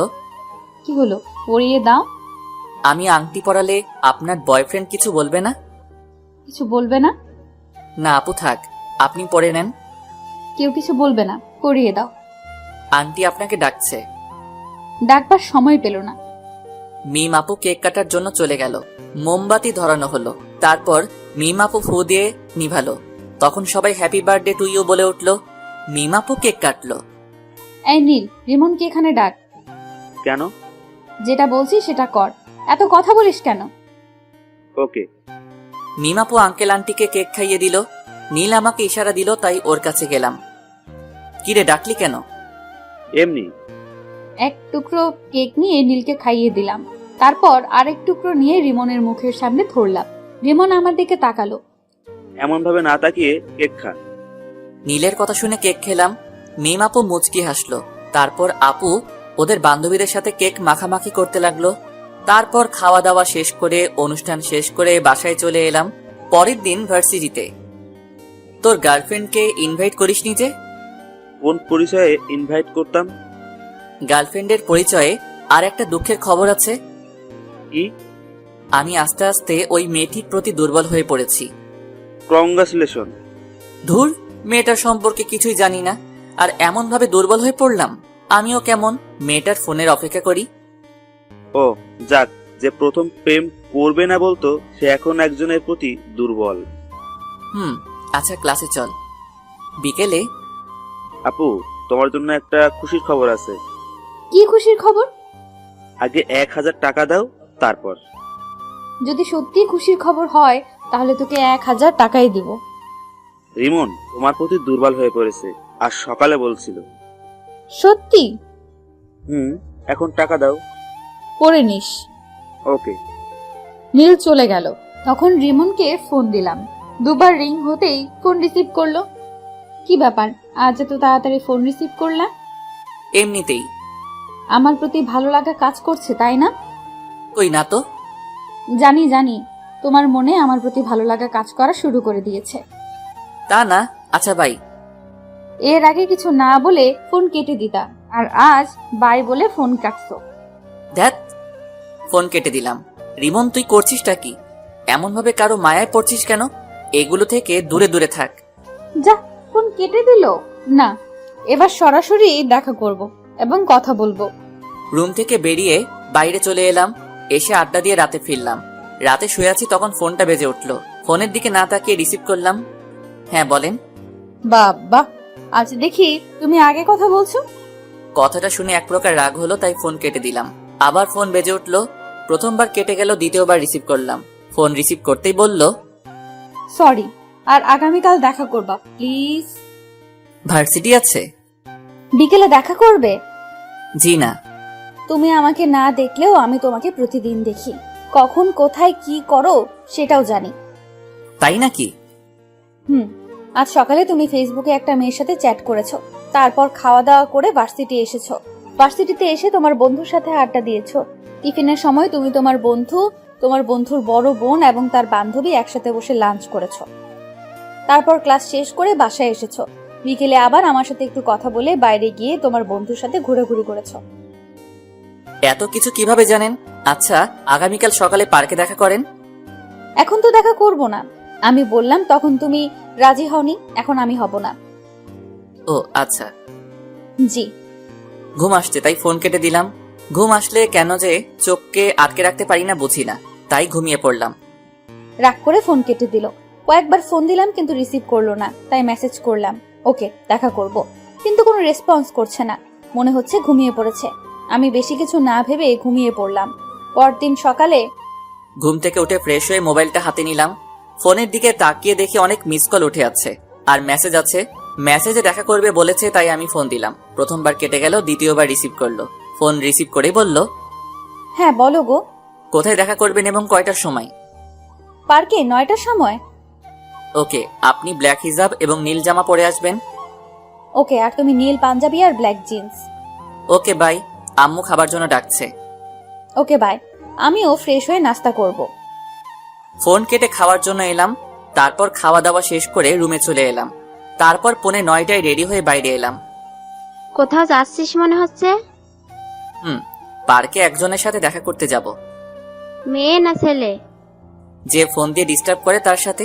কি হলো, পরিয়ে দাও। আমি আংটি পরালে আপনার বয়ফ্রেন্ড কিছু বলবে না? কিছু বলবে না? না আপু থাক, আপনি পরে নেন। কেউ কিছু বলবে না, পরিয়ে দাও। আন্টি আপনাকে ডাকছে। ডাকবার সময় পেল না। মিম আপু কেক কাটার জন্য চলে গেল। মোমবাতি ধরানো হলো। তারপর মিম আপু ফু দিয়ে নিভালো। তখন সবাই হ্যাপি বার্থডে টু ইউ বলে উঠল। মিম আপু কেক কাটলো। এই নীল, রিমনকে এখানে ডাক। কেন? যেটা বলছি সেটা কর, এত কথা বলিস কেন? ওকে। মিম আপু আঙ্কেল আন্টিকে কেক খাইয়ে দিল। নীল আমাকে ইশারা দিল, তাই ওর কাছে গেলাম। কিরে ডাকলি কেন? এমনি। এক টুকরো কেক নিয়ে নীলকে খাইয়ে দিলাম। তারপর আরেক টুকরো নিয়ে রিমনের মুখের সামনে ধরলাম। রিমন আমার দিকে তাকালো। এমন ভাবে না তাকিয়ে কেক খা। নীলের কথা শুনে কেক খেলাম। মিম আপু মুচকি হাসলো। তারপর আপু ওদের বান্ধবীদের সাথে কেক মাখামাখি করতে লাগলো। তারপর খাওয়া দাওয়া শেষ করে অনুষ্ঠান শেষ করে বাসায় চলে এলাম। পরের দিন ভার্সিটিতে। তোর গার্লফ্রেন্ডকে ইনভাইট করিসনি যে? কোন পরিচয়ে ইনভাইট করতাম? গার্লফ্রেন্ডের পরিচয়ে আর একটা দুঃখের খবর আছে। কি? আমি আস্তে আস্তে ওই মেয়েটির প্রতি দুর্বল হয়ে পড়েছি। কংগ্রাচুলেশন। ধুর, মেয়েটার সম্পর্কে কিছুই জানি না, আর এমন ভাবে দুর্বল হয়ে পড়লাম। আমিও কেমন মেয়েটার ফোনের অপেক্ষা করি। ও যাক, যে প্রথম প্রেম করবে না বলতো সে এখন একজনের প্রতি দুর্বল। আচ্ছা ক্লাসে চল। বিকেলে আপু, তোমার জন্য একটা খুশির খবর আছে। কি খুশির খবর? আগে 1000 টাকা দাও, তারপর। যদি সত্যি খুশির খবর হয় তাহলে তোকে 1000 টাকাই দিব। রিমন তোমার প্রতি দুর্বল হয়ে পড়েছে, আর সকালে বলছিল। সত্যি? এখন টাকা দাও। পরে নিস। ওকে। নীল চলে গেল। তখন রিমনকে ফোন দিলাম। দুবার রিং হতেই ফোন রিসিভ করলো। কি ব্যাপার, আজ এত তাড়াতাড়ি ফোন রিসিভ করলা? এমনিতেই। আমার প্রতি ভালো লাগা কাজ করছে, তাই না? কই না তো। জানি জানি, তোমার মনে আমার প্রতি ভালো লাগা কাজ করা শুরু করে দিয়েছে। তা না। আচ্ছা বাই। এর আগে কিছু না বলে ফোন কেটে দিতা, আর আজ বাই বলে ফোন কাটছো। ধ্যাত, ফোন কেটে দিলাম। রিমন তুই করছিসটা কি? এমন ভাবে কারো মায়ায় পড়ছিস কেন? এগুলো থেকে দূরে দূরে থাক। যা, ফোন কেটে দিল। না, এবার সরাসরি দেখা করব এবং কথা বলবো। রুম থেকে বেরিয়ে বাইরে চলে এলাম। এসে আড্ডা দিয়ে রাতে ফিরলাম। রাতে শুয়ে আছি, তখন ফোনটা বেজে উঠলো। ফোনের দিকে না তাকিয়ে রিসিভ করলাম। হ্যাঁ বলেন। বাবা, আজ দেখি তুমি আগে কথা বলছো। কথাটা শুনে এক প্রকার রাগ হলো, তাই ফোন কেটে দিলাম। আবার ফোন বেজে উঠলো। প্রথমবার কেটে গেল, দ্বিতীয়বার রিসিভ করলাম। ফোন রিসিভ করতেই বলল, সরি, আর আগামীকাল দেখা করবা প্লিজ। ভার্সিটি আছে? বিকেলে দেখা করবে? জি না। তুমি আমাকে না দেখলেও আমি তোমাকে প্রতিদিন দেখি। কখন কোথায় কি করো সেটাও জানি। তাই নাকি? আজ সকালে তুমি ফেসবুকে একটা মেয়ের সাথে চ্যাট করেছো, তারপর খাওয়া দাওয়া করে ভার্সিটি এসেছো। ভার্সিটিতে এসে তোমার বন্ধুর সাথে আড্ডা দিয়েছো। টিফিনের সময় তুমি তোমার বন্ধু, তোমার বন্ধুর বড় বোন এবং তার বান্ধবী একসাথে বসে লাঞ্চ করেছো। তারপর ক্লাস শেষ করে বাসায় এসেছো। বিকেলে আবার আমার সাথে একটু কথা বলে বাইরে গিয়ে তোমার বন্ধুর সাথে ঘোরাঘুরি করেছো। এত কিছু কিভাবে জানেন? আচ্ছা, আগামীকাল সকালে পার্কে দেখা করেন। এখন তো দেখা করব না। আমি বললাম তখন তুমি রাজি হওনি, এখন আমি হব না। ও আচ্ছা। জি। ঘুম আসছে তাই ফোন কেটে দিলাম। ঘুম আসলে কেন যে চোখকে আটকে রাখতে পারি না বুঝি না, তাই ঘুমিয়ে পড়লাম। রাগ করে ফোন কেটে দিল। কয়েকবার ফোন দিলাম কিন্তু রিসিভ করলো না, তাই মেসেজ করলাম ওকে দেখা করব, কিন্তু কোনো রেসপন্স করছে না। মনে হচ্ছে ঘুমিয়ে পড়েছে। আমি বেশি কিছু না ভেবে ঘুমিয়ে পড়লাম। পরদিন সকালে ঘুম থেকে উঠে ফ্রেশ হয়ে মোবাইলটা হাতে নিলাম। ফোনের দিকে তাকিয়ে দেখি অনেক মিস কল উঠে আছে আর মেসেজ আছে। মেসেজে দেখা করবে বলেছে, তাই আমি ফোন দিলাম। প্রথমবার কেটে গেল, দ্বিতীয়বার রিসিভ করলো। ফোন রিসিভ করেই বলল, হ্যাঁ বলো গো। কোথায় দেখা করবেন এবং কয়টার সময়? পার্কে 9টার সময়। ওকে, আপনি ব্ল্যাক হিজাব এবং নীল জামা পরে আসবেন। ওকে, আর তুমি নীল পাঞ্জাবি আর ব্ল্যাক জিন্স। Okay bye. আম্মু খাবার জন্য ডাকছে। Okay bye. আমিও ফ্রেশ হয়ে নাস্তা করব। ফোন কেটে খাওয়ার জন্য এলাম। তারপর খাওয়া দাওয়া শেষ করে রুমে চলে এলাম। তারপর 9:45 রেডি হয়ে বাইরে এলাম। কোথাও যাচ্ছিস মনে হচ্ছে? পার্কে একজনের সাথে দেখা করতে যাব। মেয়ে না ছেলে? যে ফোন দিয়ে ডিস্টার্ব করে তার সাথে।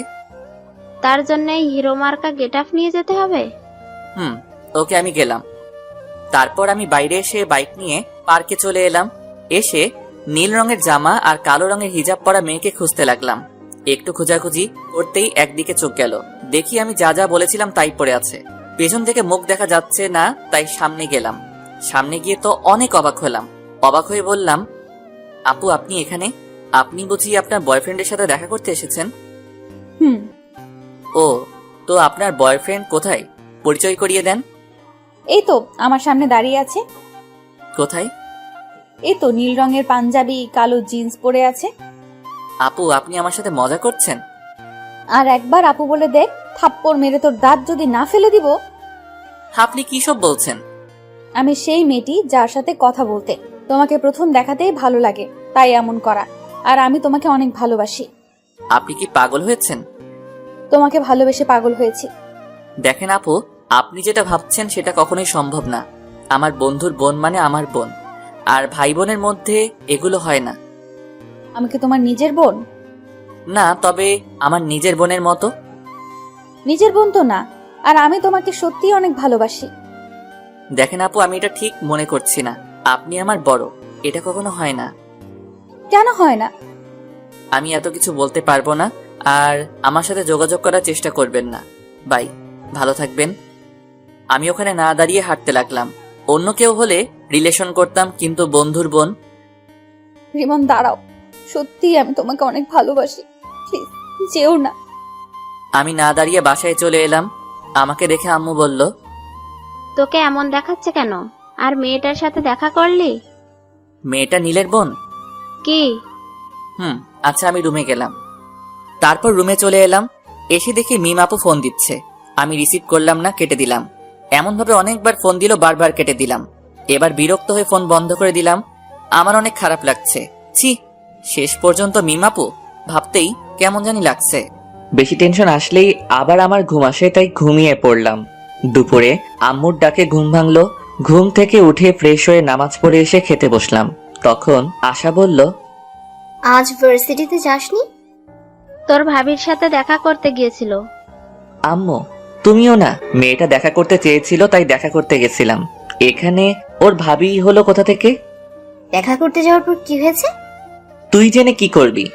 তার জন্য হিরো মার্কা গেট আপ নিয়ে যেতে হবে? ওকে, আমি গেলাম। তারপর আমি বাইরে এসে বাইক নিয়ে পার্কে চলে এলাম। এসে নীল রঙের জামা আর কালো রঙের হিজাব পরা মেয়েকে খুঁজতে লাগলাম। একটু খোঁজাখুঁজি করতেই একদিকে চোখ গেল। দেখি আমি যা যা বলেছিলাম তাই পড়ে আছে। পেছন থেকে মুখ দেখা যাচ্ছে না, তাই সামনে গেলাম। সামনে গিয়ে তো অনেক অবাক হলাম। অবাক হয়ে বললাম, আপু আপনি এখানে? আপনি বুঝি আপনার বয়ফ্রেন্ডের সাথে দেখা করতে এসেছেন? ও, তো আপনার বয়ফ্রেন্ড কোথায়? পরিচয় করিয়ে দেন। এই তো আমার সামনে দাঁড়িয়ে আছে। কোথায়? এই তো নীল রঙের পাঞ্জাবি, কালো জিন্স পরে আছে। আপু আপনি আমার সাথে মজা করছেন? আর একবার আপু বলে দেখ, থাপ্পড় মেরে তোর দাঁত যদি না ফেলে দিব। আপনি কি সব বলছেন? আমি সেই মেয়েটি যার সাথে কথা বলতে তোমাকে প্রথম দেখাতেই ভালো লাগে, তাই এমন করা। আর আমি তোমাকে অনেক ভালোবাসি। আপনি কি পাগল হয়েছেন? তোমাকে ভালোবেসে পাগল হয়েছি। দেখেন আপু, আপনি যেটা ভাবছেন সেটা কখনোই সম্ভব না। আমার বন্ধুর বোন মানে আমার বোন, আর ভাই বোনের মধ্যে এগুলো হয় না। আমি কি তোমার নিজের বোন? না, তবে আমার নিজের বোনের মতো। নিজের বোন তো না, আর আমি তোমাকে সত্যিই অনেক ভালোবাসি। দেখেন আপু, আমি এটা ঠিক মনে করছি না। আপনি আমার বড়, এটা কখনো হয় না। কেন হয় না? আমি এত কিছু বলতে পারবো না, আর আমার সাথে যোগাযোগ করার চেষ্টা করবেন না। বাই, ভালো থাকবেন। আমি ওখানে না দাঁড়িয়ে হাঁটতে লাগলাম। অন্য কেউ হলে রিলেশন করতাম, কিন্তু বন্ধুর বোন। রিমন দাঁড়াও, সত্যিই আমি তোমাকে অনেক ভালোবাসি, প্লিজ যেও না। আমি না দাঁড়িয়ে বাসায় চলে এলাম। আমাকে দেখে আম্মু বলল, তোকে এমন দেখাচ্ছে কেন? আর মেয়েটার সাথে দেখা করলি? মেয়েটা নীলের বোন? কি? আচ্ছা, আমি রুমে গেলাম। তারপর রুমে চলে এলাম। এসে দেখি মিম আপু ফোন দিচ্ছে। আমি রিসিভ করলাম না, কেটে দিলাম। এমনভাবে অনেকবার ফোন দিল, বারবার কেটে দিলাম। এবার বিরক্ত হয়ে ফোন বন্ধ করে দিলাম। আমার অনেক খারাপ লাগছে। ছি, শেষ পর্যন্ত মিম আপু ভাবতেই কেমন জানি লাগছে। বেশি টেনশন আসলেই আবার আমার ঘুম আসে, তাই ঘুমিয়ে পড়লাম। দুপুরে আম্মুর ডাকে ঘুম ভাঙলো। ঘুম থেকে উঠে ফ্রেশ হয়ে নামাজ পড়ে এসে খেতে বসলাম। তখন আশা বলল, আজ ভার্সিটিতে যাসনি? তোর ভাবির সাথে দেখা করতে গিয়েছিল। আম্মু তুমিও না? মেয়েটা দেখা করতে চেয়েছিল, তাই দেখা করতে গেছিলাম। এখানে ওর ভাবি হলো কোথা থেকে? দেখা করতে যাওয়ার পর কি হয়েছে? তুই জেনে কি করবি?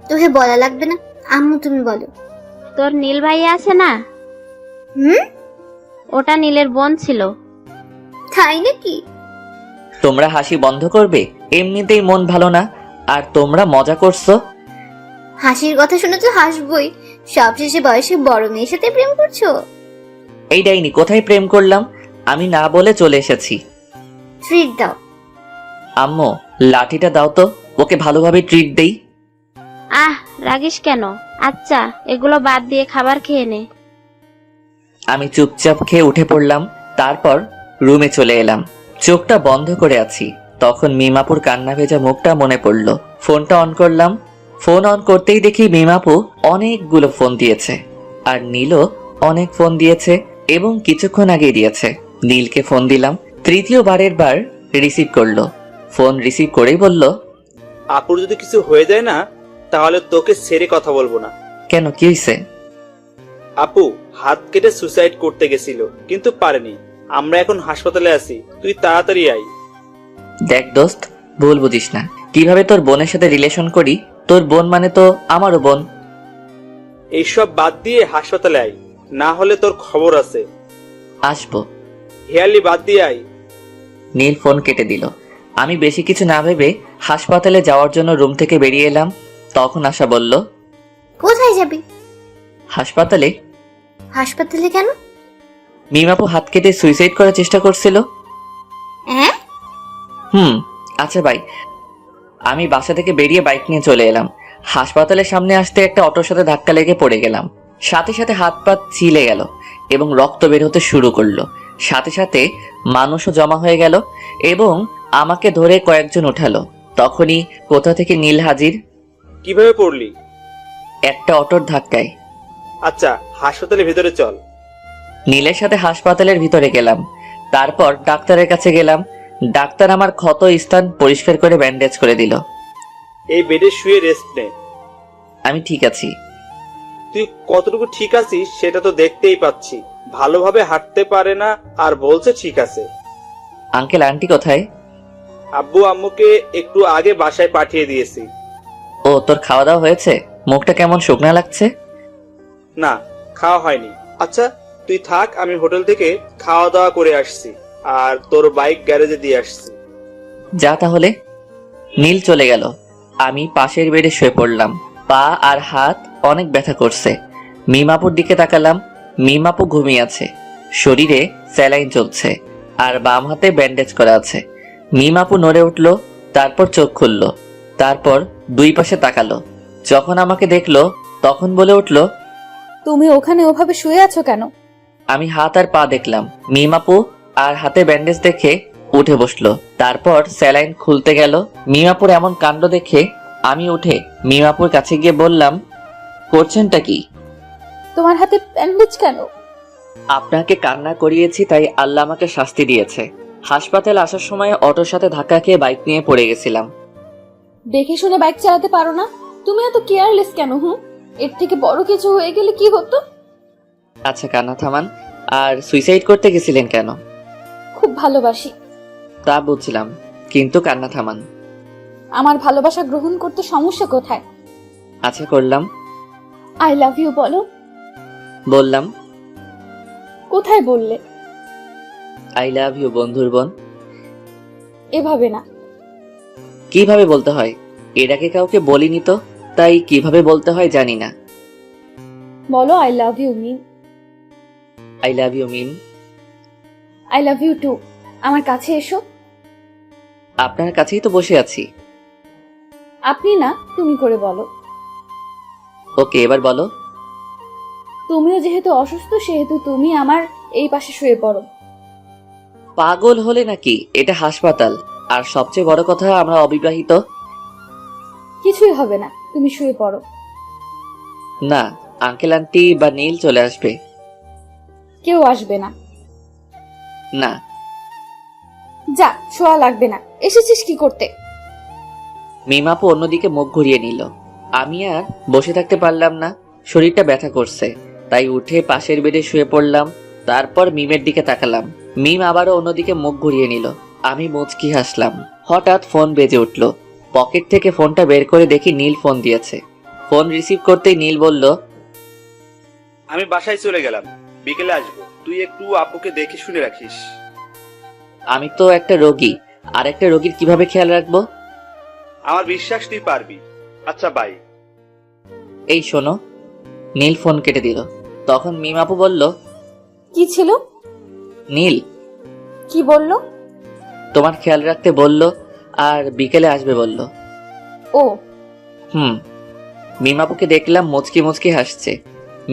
তোকে বলা লাগবে না, আম্মু তুমি বলো। তোর নীল ভাইয়া আছে না, হুম, ওটা নীলের বোন ছিল। তাই নাকি? তোমরা হাসি বন্ধ করবে? এমনিতেই মন ভালো না, আর তোমরা মজা করছো। হাসির কথা শুনে তো হাসবই, সবশেষে বয়সে বড় মেয়ের সাথে প্রেম করছো? এই ডাইনি, কোথায় প্রেম করলাম? আমি না বলে চলে এসেছি। ট্রিট দাও। আম্মু লাঠিটা দাও তো, ওকে ভালোভাবে ট্রিট দেই। আহ, রাগিস কেন? আচ্ছা, এগুলো বাদ দিয়ে খাবার খেয়ে নে। আমি চুপচাপ খেয়ে উঠে পড়লাম। তারপর রুমে চলে এলাম। চোখটা বন্ধ করে আছি। তখন মিমাপুর কান্না ভেজা মুখটা মনে পড়ল। ফোনটা অন করলাম। ফোন অন করতেই দেখি মিমাপু অনেকগুলো ফোন দিয়েছে, আর নীলও অনেক ফোন দিয়েছে, এবং কিছুক্ষণ আগে দিয়েছে। নীলকে ফোন দিলাম। তৃতীয়বারের বার রিসিভ করলো। ফোন রিসিভ করেই বলল, আপুর যদি কিছু হয়ে যায় না, তাহলে তোকে ছেড়ে কথা বলবো না। কেন, কি হয়েছে? আপু হাত কেটে সুসাইড করতে গেছিল, কিন্তু পারেনি। আমরা এখন হাসপাতালে আছি, তুই তাড়াতাড়ি আয়। দেখ দোস্ত, ভুল বুঝিস না। কিভাবে তোর বোনের সাথে রিলেশন করি? তোর বোন মানে তো আমারও বোন। এইসব বাদ দিয়ে হাসপাতালে আয়, না হলে তোর খবর আছে। আসবো। হেয়ালি বাদ দিয়ে আয়। নীল ফোন কেটে দিল। আমি বেশি কিছু না ভেবে হাসপাতালে যাওয়ার জন্য রুম থেকে বেরিয়ে এলাম। তখন আশা বলল, কোথায় যাবি? হাসপাতালে। হাসপাতালে কেন? মিমাপু হাত কেটে সুইসাইড করার চেষ্টা করছিল। হ্যাঁ? আচ্ছা ভাই। আমি বাসা থেকে বেরিয়ে বাইক নিয়ে চলে এলাম। হাসপাতালের সামনে আসতে একটা অটোর সাথে ধাক্কা লেগে পড়ে গেলাম। সাথে সাথে হাত পা ছিলে গেল এবং রক্ত বের হতে শুরু করলো। সাথে সাথে মানুষও জমা হয়ে গেল এবং আমাকে ধরে কয়েকজন উঠালো। তখনই কোথা থেকে নীল হাজির। কিভাবে পড়লি? একটা অটোর ধাক্কায়। আচ্ছা, হাসপাতালের ভিতরে চল। নীলের সাথে হাসপাতালের ভিতরে গেলাম। তারপর ডাক্তারের কাছে গেলাম। ডাক্তার আমার ক্ষত স্থান পরিষ্কার করে ব্যান্ডেজ করে দিল। এই বেডে শুয়ে রেস্ট নে। আমি ঠিক আছি। তুই কতটুকু ঠিক আছিস সেটা তো দেখতেই পাচ্ছি। ভালোভাবে হাঁটতে পারে না, আর বলছে ঠিক আছে। আঙ্কেল আন্টি কোথায়? আব্বু আম্মুকে একটু আগে বাসায় পাঠিয়ে দিয়েছি। ও, তোর খাওয়া দাওয়া হয়েছে? মুখটা কেমন শুকনা লাগছে। না, খাওয়া হয়নি। আচ্ছা তুই থাক, আমি হোটেল থেকে খাওয়া দাওয়া করে আসছি, আর তোর বাইক গ্যারেজে দিয়ে আসছি। যা তাহলে। নীল চলে গেল। আমি পাশের বেডে শুয়ে পড়লাম। পা আর হাত অনেক ব্যথা করছে। মিমাপুর দিকে তাকালাম। মিমাপু ঘুমিয়ে আছে, শরীরে স্যালাইন চলছে, আর বাম হাতে ব্যান্ডেজ করা আছে। মিমাপু নড়ে উঠল, তারপর চোখ খুলল, তারপর দুই পাশে তাকালো। যখন আমাকে দেখলো তখন বলে উঠল, তুমি ওখানে ওভাবে শুয়ে আছো কেন? আমি হাত আর পা দেখলাম। মিমাপু আর হাতে ব্যান্ডেজ দেখে উঠে বসলো। তারপর স্যালাইন খুলতে গেল। মিমাপুর এমন কাণ্ড দেখে আমি উঠে মিমাপুর কাছে গিয়ে বললাম, করছেনটা কি? তোমার হাতে ব্যান্ডেজ কেন? আপনাকে কান্না করিয়েছি, তাই আল্লাহ আমাকে শাস্তি দিয়েছে। হাসপাতালে আসার সময় অটোর সাথে ধাক্কা খেয়ে বাইক নিয়ে পড়ে গেছিলাম। দেখে শুনে বাইক চালাতে পারো না? তুমি এত কেয়ারলেস কেন? এর থেকে বড় কিছু হয়ে গেলে কি হতো? আচ্ছা কান্না থামান। আর সুইসাইড করতে গেছিলেন কেন? ভালোবাসি। তা বুঝলাম, কিন্তু কান্না থামান। আমার ভালোবাসা গ্রহণ করতে সমস্যা কোথায়? আচ্ছা করলাম। আই লাভ ইউ বলো। বললাম। কোথায় বললে? আই লাভ ইউ বন্ধুর বোন। এভাবে না। কিভাবে বলতে হয়? এর আগে কাউকে বলিনি তো, তাই কিভাবে বলতে হয় জানি না। বলো I love you Mim. I love you Mim. I love you too. আমার কাছে এসো। আপনার কাছেই তো বসে আছি। আপনি না, তুমি করে বলো। ওকে, এবার বলো। তুমিও যেহেতু অসুস্থ সেহেতু তুমি আমার এই পাশে শুয়ে পড়ো। পাগল হলে নাকি? এটা হাসপাতাল। আর সবচেয়ে বড় কথা, আমরা অবিবাহিত। কিছুই হবে না, তুমি শুয়ে পড়ো। না, আঙ্কেল আন্টি বা নীল চলে আসবে। কেউ আসবে না। না। যা, শোয়া লাগবে না। এসেছিস কি করতে? মিমাপু অন্যদিকে মুখ ঘুরিয়ে নিল। আমি আর বসে থাকতে পারলাম না, শরীরটা ব্যথা করছে, তাই উঠে পাশের বেডে শুয়ে পড়লাম। তারপর মিমের দিকে তাকালাম। মিম আবারও অন্যদিকে মুখ ঘুরিয়ে নিল। আমি মুচকি হাসলাম। হঠাৎ ফোন বেজে উঠল। পকেট থেকে ফোনটা বের করে দেখি নীল ফোন দিয়েছে। ফোন রিসিভ করতেই নীল বলল, আমি বাসায় চলে গেলাম, বিকেলে আসবো। তুই একটু আপুকে দেখে শুনে রাখিস। আমি তো একটা রোগী, আর একটা রোগীর কিভাবে খেয়াল রাখবো? আমার বিশ্বাস তুই পারবি। আচ্ছা বাই। এই শোনো। নীল ফোন কেটে দিল। তখন মিম আপু বলল, কি ছিল? নীল কি বললো? তোমার খেয়াল রাখতে বলল, আর বিকেলে আসবে বলল। ও। মিম আপুকে দেখলাম মুচকি মুচকি হাসছে।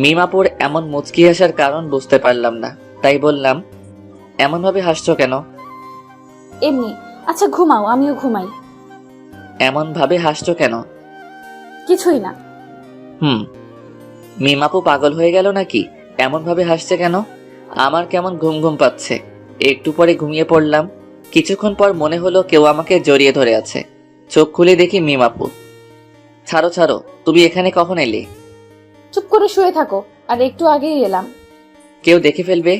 মিম আপুর এমন মুচকি হাসার কারণ বুঝতে পারলাম না, তাই বললাম, এমন ভাবে হাসছো কেন? এমনি। আচ্ছা ঘুমাও, আমিও ঘুমাই। এমন ভাবে হাসছো কেন? কিছুই না। মিম আপু পাগল হয়ে গেল নাকি? এমন ভাবে হাসছে কেন? আমার কেমন ঘুম ঘুম পাচ্ছে। একটু পরে ঘুমিয়ে পড়লাম। কিছুক্ষণ পর মনে হলো কেউ আমাকে জড়িয়ে ধরে আছে। চোখ খুলে দেখি মিম আপু। ছাড়ো ছাড়ো, তুমি এখানে কখন এলে? চুপ করে শুয়ে থাকো, আর একটু আগেই এলাম। কেউ দেখে ফেলবে।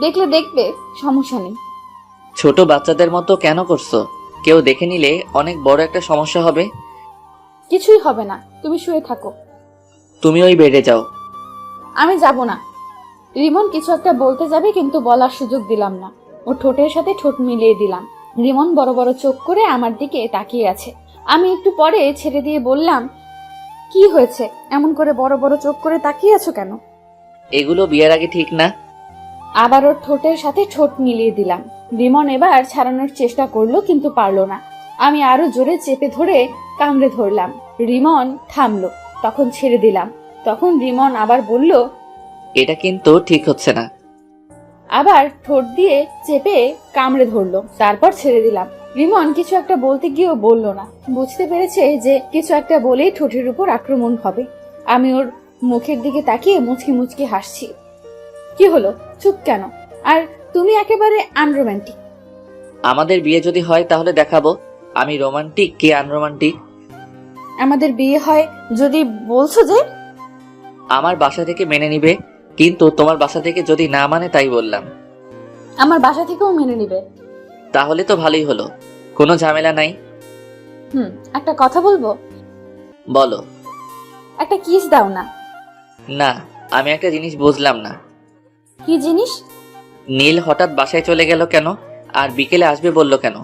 দেখলে দেখবে, সমস্যা নেই। ছোট বাচ্চাদের মতো কেন করছো? কেউ দেখে নিলে অনেক বড় একটা সমস্যা হবে। কিছুই হবে না, তুমি শুয়ে থাকো। তুমি ওই বেডে যাও। আমি যাব না। রিমন কিছু একটা বলতে যাবে, কিন্তু বলার সুযোগ দিলাম না। ও ঠোঁটের সাথে ঠোঁট মিলিয়ে দিলাম। রিমন বড় বড় চোখ করে আমার দিকে তাকিয়ে আছে। আমি একটু পরে ছেড়ে দিয়ে বললাম, কি হয়েছে? এমন করে বড় বড় চোখ করে তাকিয়ে আছো কেন? এগুলো বিয়ের আগে ঠিক না। আবার ওর ঠোঁটের সাথে ঠোঁট মিলিয়ে দিলাম। রিমন এবার ছাড়ানোর চেষ্টা করলো, কিন্তু পারলো না। আমি আরো জোরে চেপে ধরে কামড়ে ধরলাম। রিমন থামলো, তখন ছেড়ে দিলাম। তখন রিমন আবার বলল, এটা কিন্তু ঠিক হচ্ছে না। আবার ঠোঁট দিয়ে চেপে কামড়ে ধরলো, তারপর ছেড়ে দিলাম। রিমন কিছু একটা বলতে গিয়েও বলল না। বুঝতে পেরেছে যে কিছু একটা বলেই ঠোঁটের উপর আক্রমণ হবে। আমি ওর মুখের দিকে তাকিয়ে মুচকি মুচকি হাসছি। কি হলো, চুপ কেন? আর তুমি একেবারে আনরোম্যান্টিক। আমাদের বিয়ে যদি হয় তাহলে দেখাবো আমি রোমান্টিক কি আনরোমান্টিক। আমাদের বিয়ে হয় যদি বলছো যে? আমার বাসা থেকে মেনে নিবে, কিন্তু তোমার বাসা থেকে যদি না মানে তাই বললাম। আমার বাসা থেকেও মেনে নিবে। তাহলে তো ভালোই হলো, কোনো ঝামেলা নাই। একটা কথা বলবো? বলো। একটা কিস দাও না। না, আমি একটা জিনিস বুঝলাম না। কি জিনিস? নীল হঠাৎ বাসায় চলে গেল কেন, আর বিকেলে আসবে বলল কেন?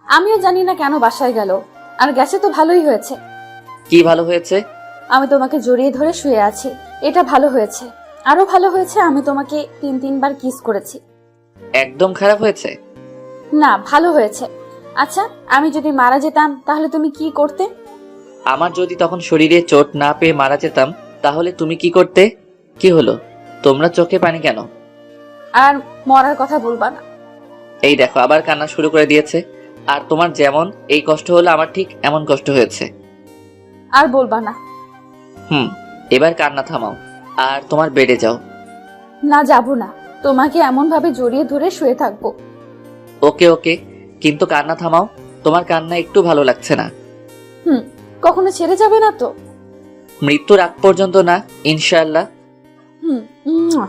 আমিও জানি না কেন বাসায় গেল, আর গেছে তো ভালোই হয়েছে। কি ভালো হয়েছে? আমি তোমাকে জড়িয়ে ধরে শুয়ে আছি, এটা ভালো হয়েছে। আরো ভালো হয়েছে আমি তোমাকে 3-3 বার কিস করেছি। একদম খারাপ হয়েছে? না, ভালো হয়েছে। আচ্ছা, আমি যদি মারা যেতাম তাহলে তুমি কি করতে? আমার যদি তখন শরীরে চোট না পেয়ে মারা যেতাম তাহলে তুমি কি করতে? কি হলো, তোমরা চোখে পানি কেন? আর মরার কথা বলবা না। এই দেখো আবার কান্না শুরু করে দিয়েছে। আর তোমার যেমন এই কষ্ট হলো আমার ঠিক এমন কষ্ট হয়েছে। আর বলবা না। এবার কান্না থামাও আর তোমার বেডে যাও। না, যাব না। তোমাকে এমন ভাবে জড়িয়ে ধরে শুয়ে থাকবো। ওকে ওকে, কিন্তু কান্না থামাও। তোমার কান্না একটু ভালো লাগছে না। কখনো ছেড়ে যাবে না তো? মৃত্যুর আগ পর্যন্ত না, ইনশাআল্লাহ। মুয়া।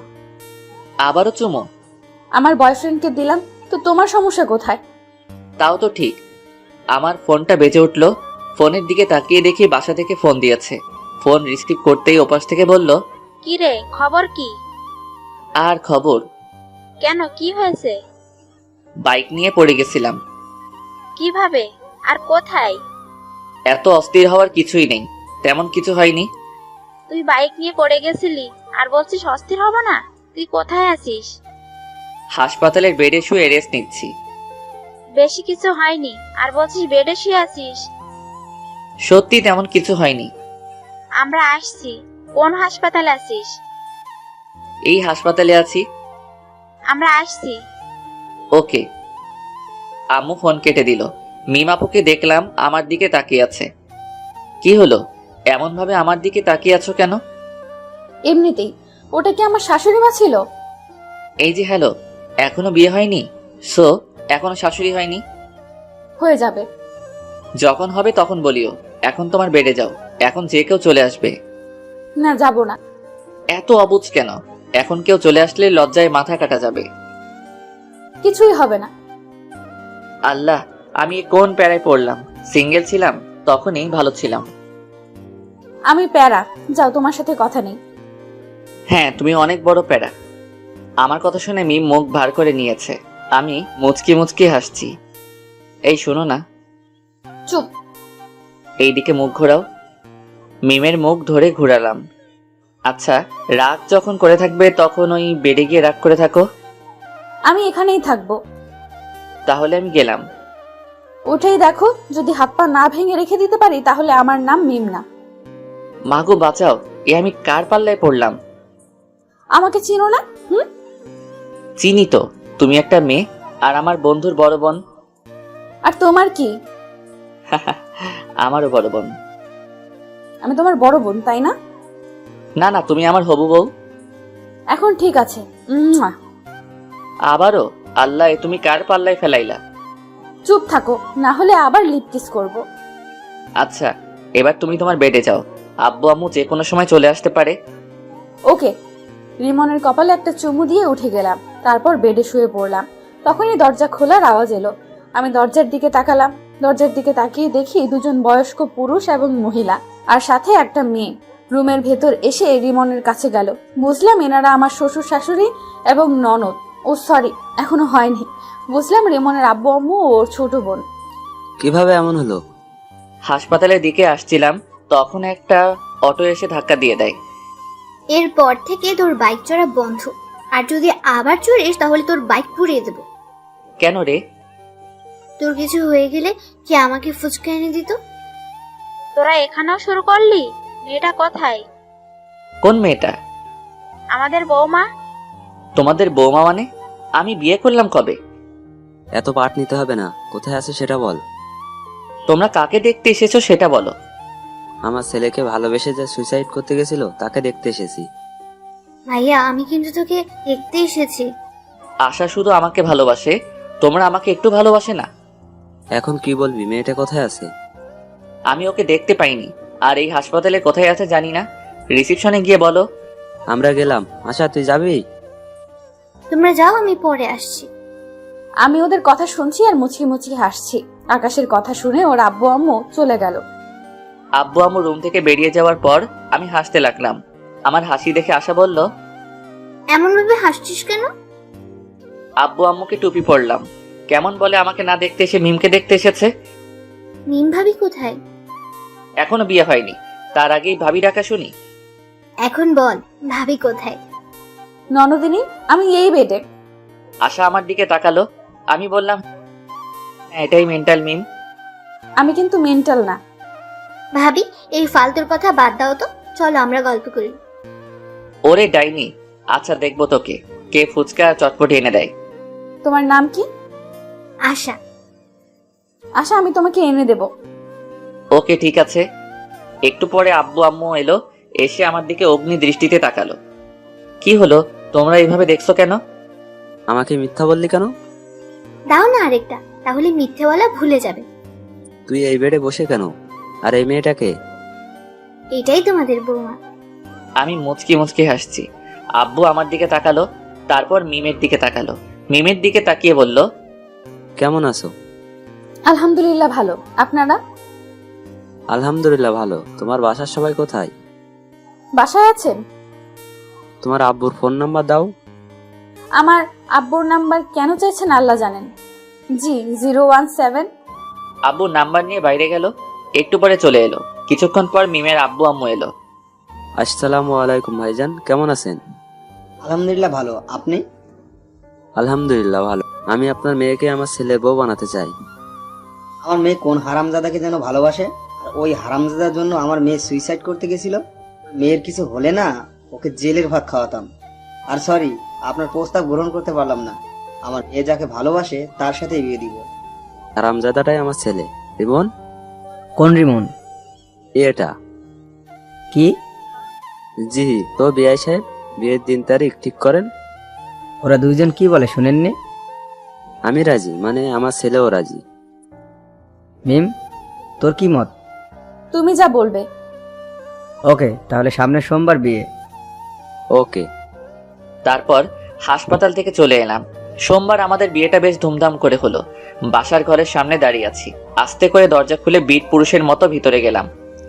আবারও চুমো? আমার বয়ফ্রেন্ডকে দিলাম, তো তোমার সমস্যা কোথায়? তাও তো ঠিক। আমার ফোনটা বেজে উঠলো। ফোনের দিকে তাকিয়ে দেখি বাসা থেকে ফোন দিয়েছে। ফোন রিসিভ করতেই ওপাশ থেকে বলল, কি রে, খবর কি? আর খবর? কেন, কি হয়েছে? বাইক নিয়ে পড়ে গেছিলাম। কিভাবে আর কোথায়? এত অস্থির হওয়ার কিছুই নেই, তেমন কিছু হয়নি। তুই বাইক নিয়ে পড়ে গেছিলি আর বলছিস অস্থির হব না? তুই কোথায় আছিস? হাসপাতালের বেডে শুয়ে রেস্ট নিচ্ছি। বেশি কিছু হয়নি আর বলছিস বেডে শুয়ে আছিস? সত্যি তেমন কিছু হয়নি। আমরা আসছি। কোন হাসপাতালে আছিস? এই হাসপাতালে আছি। আমরা আসছি। ওকে। আম্মু ফোন কেটে দিল। মিমাপুকে দেখলাম আমার দিকে তাকিয়ে আছে। কি হলো, এমন ভাবে আমার দিকে তাকিয়ে আছো কেন? এমনিতেই। ওটা কি আমার শাশুড়ি মা ছিল? এই যে হ্যালো, এখনো বিয়ে হয়নি? সো এখনো শাশুড়ি হয়নি? হয়ে যাবে। যখন হবে তখন বলিও। এখন তোমার বেডে যাও, এখন যে কেউ চলে আসবে। না, যাব না। এত অবুঝ কেন? এখন কেউ চলে আসলে লজ্জায় মাথা কাটা যাবে। কিছুই হবে না। আল্লাহ, আমি কোন প্যারায় পড়লাম। সিঙ্গেল ছিলাম তখনই ভালো ছিলাম। আমি প্যারা। যাও, তোমার সাথে কথা নেই। হ্যাঁ, তুমি অনেক বড় প্যারা। আমার কথা শুনে মিম মুখ ভার করে নিয়েছে। আমি মুচকি মুচকি হাসছি। এই শোনো না। চুপ। এইদিকে মুখ ঘোরাও। মিমের মুখ ধরে ঘুরালাম। আচ্ছা, রাগ যখন করে থাকবে তখন ওই বেডে গিয়ে রাগ করে থাকো। আমি এখানেই থাকবো। তাহলে আমি গেলাম। উঠেই দেখো, যদি হাত পা না ভেঙে রেখে দিতে পারি তাহলে আমার নাম মিম না। মাগো বাঁচাও, এ আমি কার পাল্লায় পড়লাম? আমাকে চিনো না? চিনি তো, তুমি একটা মেয়ে আর আমার বন্ধুর বড় বোন। আর তোমার কি? আমারও বড় বোন। আমি তোমার বড় বোন, তাই না? না না, তুমি আমার হবু বউ। এখন ঠিক আছে। আবারও? আল্লাহ, এ তুমি কার পাল্লায় ফেলাইলা? চুপ থাকো, না হলে আবার লিপ কিস করব। আচ্ছা, এবার তুমি তোমার বেডে যাও। আব্বু আম্মু যে কোনো সময় চলে আসতে পারে। ওকে। রিমনের কপালে একটা চুমু দিয়ে উঠে গেলাম। তারপর বেডে শুয়ে পড়লাম। তখনই দরজা খোলার আওয়াজ এলো। আমি দরজার দিকে তাকালাম। দরজার দিকে তাকিয়ে দেখি দুজন বয়স্ক পুরুষ এবং মহিলা, আর সাথে একটা মেয়ে রুমের ভেতর এসে রিমনের কাছে গেল। বুঝলাম এনারা আমার শ্বশুর শাশুড়ি এবং ননদ। ও সরি, এখনো হয়নি। বুঝলাম রিমনের আব্বু আম্মু ও ওর ছোট বোন। কিভাবে এমন হলো? হাসপাতালের দিকে আসছিলাম, তখন একটা অটো এসে ধাক্কা দিয়ে দেয়। এরপর থেকে তোর বাইক চড়া বন্ধ, আর যদি আবার চড়িস তাহলে তোর বাইক পুড়িয়ে দেবো। কেন রে? তোর কিছু হয়ে গেলে কি আমাকে ফুচকা এনে দিত? তোরা এখানেও শুরু করলি? মেয়েটা কোথায়? কোন মেয়েটা? আমাদের বৌমা। তোমাদের বৌমা মানে? আমি বিয়ে করলাম কবে? এত পাঠ নিতে হবে না, কোথায় আছে সেটা বল। তোমরা কাকে দেখতে এসেছো সেটা বলো। আমার ছেলেকে ভালোবেসে যে সুইসাইড করতে গেছিল তাকে দেখতে এসেছি। ভাইয়া, আমি কিন্তু তোকে দেখতে এসেছি। আশা শুধু আমাকে ভালোবাসে, তোমরা আমাকে একটু ভালোবাসে না? এখন কি বলবি, মেয়েটা কোথায় আছে? আমি ওকে দেখতে পাইনি, আর এই হাসপাতালে কোথায় আছে জানি না। রিসেপশনে গিয়ে বলো। আমরা গেলাম। আশা, তুই যাবি? তোমরা যাও, আমি পরে আসছি। আমি ওদের কথা শুনছি আর মুচকি মুচকি হাসছি। আকাশের কথা শুনে ওর আব্বু আম্মু চলে গেল। আব্বু আম্মু রুম থেকে বেরিয়ে যাওয়ার পর আমি হাসতে লাগলাম। আমার হাসি দেখে আশা বলল, এমন ভাবে হাসছিস কেন? আব্বু আম্মুকে টুপি পরলাম। কেমন বলে আমাকে না দেখতে এসে মিমকে দেখতে এসেছে। মিম ভাবি কোথায়? এখনো বিয়ে হয়নি, তার আগেই ভাবি ডাকা শুনি। এখন বল, ভাবি কোথায়? ননদিনী, আমি এই বেডে। আশা আমার দিকে তাকালো। আমি বললাম, হ্যাঁ, এটাই মেন্টাল মিম। আমি কিন্তু মেন্টাল না। ভাবি, এই ফালতুর কথা বাদ দাও তো, চলো আমরা গল্প করি। ওরে ডাইনি, আচ্ছা দেখবো তোকে কে ফুচকা চটপটি এনে দেয়। তোমার নাম কি? আশা। আশা, আমি তোমাকে এনে দেব। ওকে ঠিক আছে। একটু পরে আব্বু আম্মু এলো, এসে আমার দিকে অগ্নি দৃষ্টিতে তাকালো। কি হলো, তোমরা এইভাবে দেখছো কেন? আমাকে মিথ্যা বললি কেন? দাও না আরেকটা, তাহলে মিথ্যে বলা ভুলে যাবে। তুই এই বেডে বসে কেন? আর এই মেয়েটাকে? এটাই তোমাদের বৌমা। আমি মুচকি মুচকি হাসছি। আব্বু আমার দিকে তাকালো, তারপর মিমের দিকে তাকালো। মিমের দিকে তাকিয়ে বলল, কেমন আছো? আলহামদুলিল্লাহ ভালো। আপনারা? আলহামদুলিল্লাহ ভালো। তোমার বাসার সবাই কোথায়? বাসায় আছেন? তোমার আব্বুর ফোন নাম্বার দাও। আমার আব্বুর নাম্বার কেন চাইছেন আল্লাহ জানেন। জি 017। আব্বু নাম্বার নিয়ে বাইরে গেল, একটু পরে চলে এলো। কিছুক্ষণ পর মিমের আব্বু আম্মু এলো। আসসালামু আলাইকুম ভাইজান, কেমন আছেন? আলহামদুলিল্লাহ ভালো। আপনি? আলহামদুলিল্লাহ ভালো। আমি আপনার মেয়েকে আমার ছেলের বউ বানাতে চাই। আমার মেয়ে কোন হারামজাদাকে যেন ভালোবাসে, আর ওই হারামজাদার জন্য আমার মেয়ে সুইসাইড করতে গেছিল। মেয়ের কিছু হলে না ওকে জেলের ভাত খাওয়াতাম। আর সরি, আপনার প্রস্তাব গ্রহণ করতে পারলাম না। আমার মেয়ে যাকে ভালোবাসে তার সাথেই বিয়ে দিব। হারামজাদাটাই আমার ছেলে। রিমন? কোন রিমন? এটা কি? জি, তো বিআই সাহেব বিয়ের দিন তারিখ ঠিক করেন। ওরা দুইজন কি বলে শুনেননি? আমি রাজি, মানে আমার ছেলেও রাজি। মিম, তোর কি মত? তুমি যা বলবে। ওকে, তাহলে সামনের সোমবার বিয়ে। ওকে। তারপর হাসপাতাল থেকে চলে এলাম। সোমবার আমাদের বিয়েটা বেশ ধুমধাম করে হলো। বাসার ঘরের সামনে দাঁড়িয়ে আছি। আস্তে করে দরজা খুলে বীর পুরুষের মতো ভিতরে গেলাম।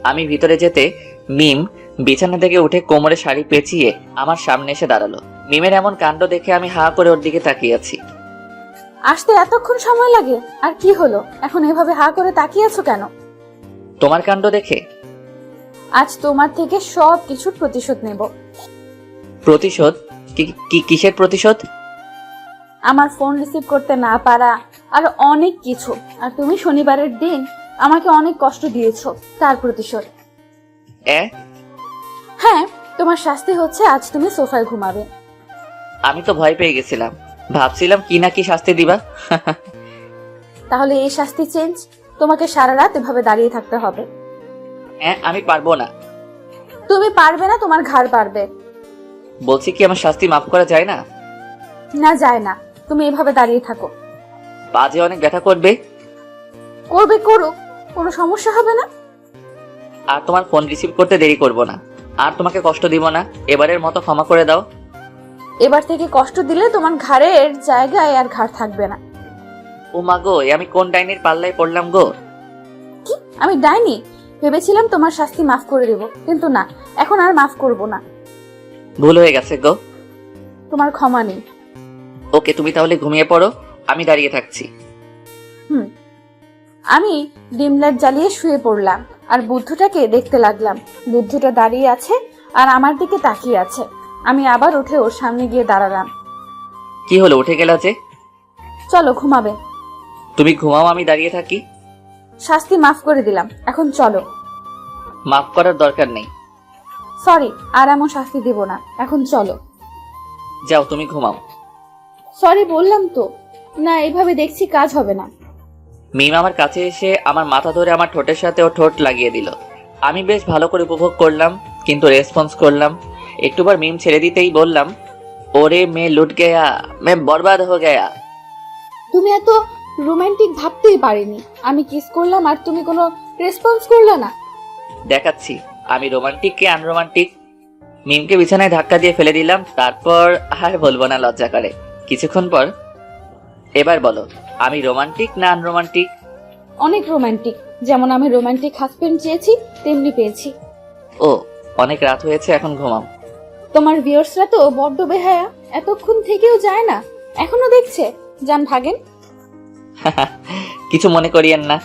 আমি ভিতরে যেতে মিম বিছানা থেকে উঠে কোমরে শাড়ি পেঁচিয়ে আমার সামনে এসে দাঁড়ালো। মিমের এমন কাণ্ড দেখে আমি হা করে ওর দিকে তাকিয়ে আছি। আসতে এতক্ষণ সময় লাগে? আর কি হলো, এখন এভাবে হা করে তাকিয়ে আছো কেন? তোমার কাণ্ড দেখে? আজ তোমার থেকে সব কিছুর প্রতিশোধ নেব। প্রতিশোধ? কিসের প্রতিশোধ? আমার ফোন রিসিভ করতে না পারা আর অনেক কিছু। আর তুমি শনিবারের দিন আমাকে অনেক কষ্ট দিয়েছো, তার প্রতিশোধ। হ্যাঁ, তোমার শাস্তি হচ্ছে আজ তুমি সোফায় ঘুমাবে। আমি তো ভয় পেয়ে গেছিলাম, ভাবছিলাম কি না কি শাস্তি দিবা। তাহলে এই শাস্তি চেঞ্জ, তোমাকে সারা রাত এভাবে দাঁড়িয়ে থাকতে হবে। আমি পারবো না। তুমি পারবে না, তোমার ঘাড় পারবে। বলছি কি আমার শাস্তি মাফ করা যায় না? না, যায় না। তুমি এভাবে দাঁড়িয়ে থাকো। পা যে অনেক ব্যথা করবে। করবে, করুক, কোনো সমস্যা হবে না। আর তোমার ফোন রিসিভ করতে দেরি করব না, আর তোমাকে কষ্ট দিব না। এবারের মতো ক্ষমা করে দাও। এবার থেকে কষ্ট দিলে তোমার ঘাড়ের জায়গায় আর ঘাড় থাকবে না। ও মা গো, আমি কোন ডাইনির পাল্লায় পড়লাম গো? কি, আমি ডাইনি? ভেবেছিলাম তোমার শাস্তি মাফ করে দেব, কিন্তু না, এখন আর মাফ করব না। ভুল হয়ে গেছে গো। তোমার ক্ষমা নেই। ওকে, তুমি তাহলে ঘুমিয়ে পড়ো, আমি দাঁড়িয়ে থাকছি। আমি ডিম লাইট জ্বালিয়ে শুয়ে পড়লাম আর বুদ্ধটাকে দেখতে লাগলাম। বুদ্ধটা দাঁড়িয়ে আছে আর আমার দিকে তাকিয়ে আছে। আমি আবার উঠে ওর সামনে গিয়ে দাঁড়ালাম। কি হলো, উঠে গেলা যে? চলো, ঘুমাবে। তুমি ঘুমাও, আমি দাঁড়িয়ে থাকি। শাস্তি মাফ করে দিলাম, এখন চলো। মাফ করার দরকার নেই। সরি, আর এমন শাস্তি দেব না, এখন চলো। যাও, তুমি ঘুমাও। সরি বললাম তো। না, এইভাবে দেখছি কাজ হবে না। মিম আমার কাছে এসে আমার মাথা ধরে আমার ঠোঁটের সাথে ও ঠোঁট লাগিয়ে দিল। আমি বেশ ভালো করে উপভোগ করলাম, কিন্তু রেসপন্স করলাম। একটুবার মিম ছেড়ে দিতেই বললাম, ওরে মে লুট গেয়া, মে বরবাদ হো গেয়া। তুমি এত রোমান্টিক ভাবতেই পারিনি। আমি কিস করলাম আর তুমি কোনো রেসপন্স করলে না। দেখাচ্ছি আমি রোমান্টিক কে আনরোমান্টিক। মিমকে বিছানায় ধাক্কা দিয়ে ফেলে দিলাম, তারপর আর বলবো না, লজ্জা করে। কিছুক্ষণ পর, এবার বলো আমি রোমান্টিক না আনরোমান্টিক? অনেক রোমান্টিক। যেমন আমি রোমান্টিক হাজবেন্ড চেয়েছি তেমনি পেয়েছি। ও, অনেক রাত হয়েছে, এখন ঘুমাও। তোমার ভিউয়ার্সরা তো বড্ড বেহায়া, এতক্ষণ থেকেও যায় না, এখনো দেখছে। যান, ভাগেন। কিছু মনে করিয়েন না।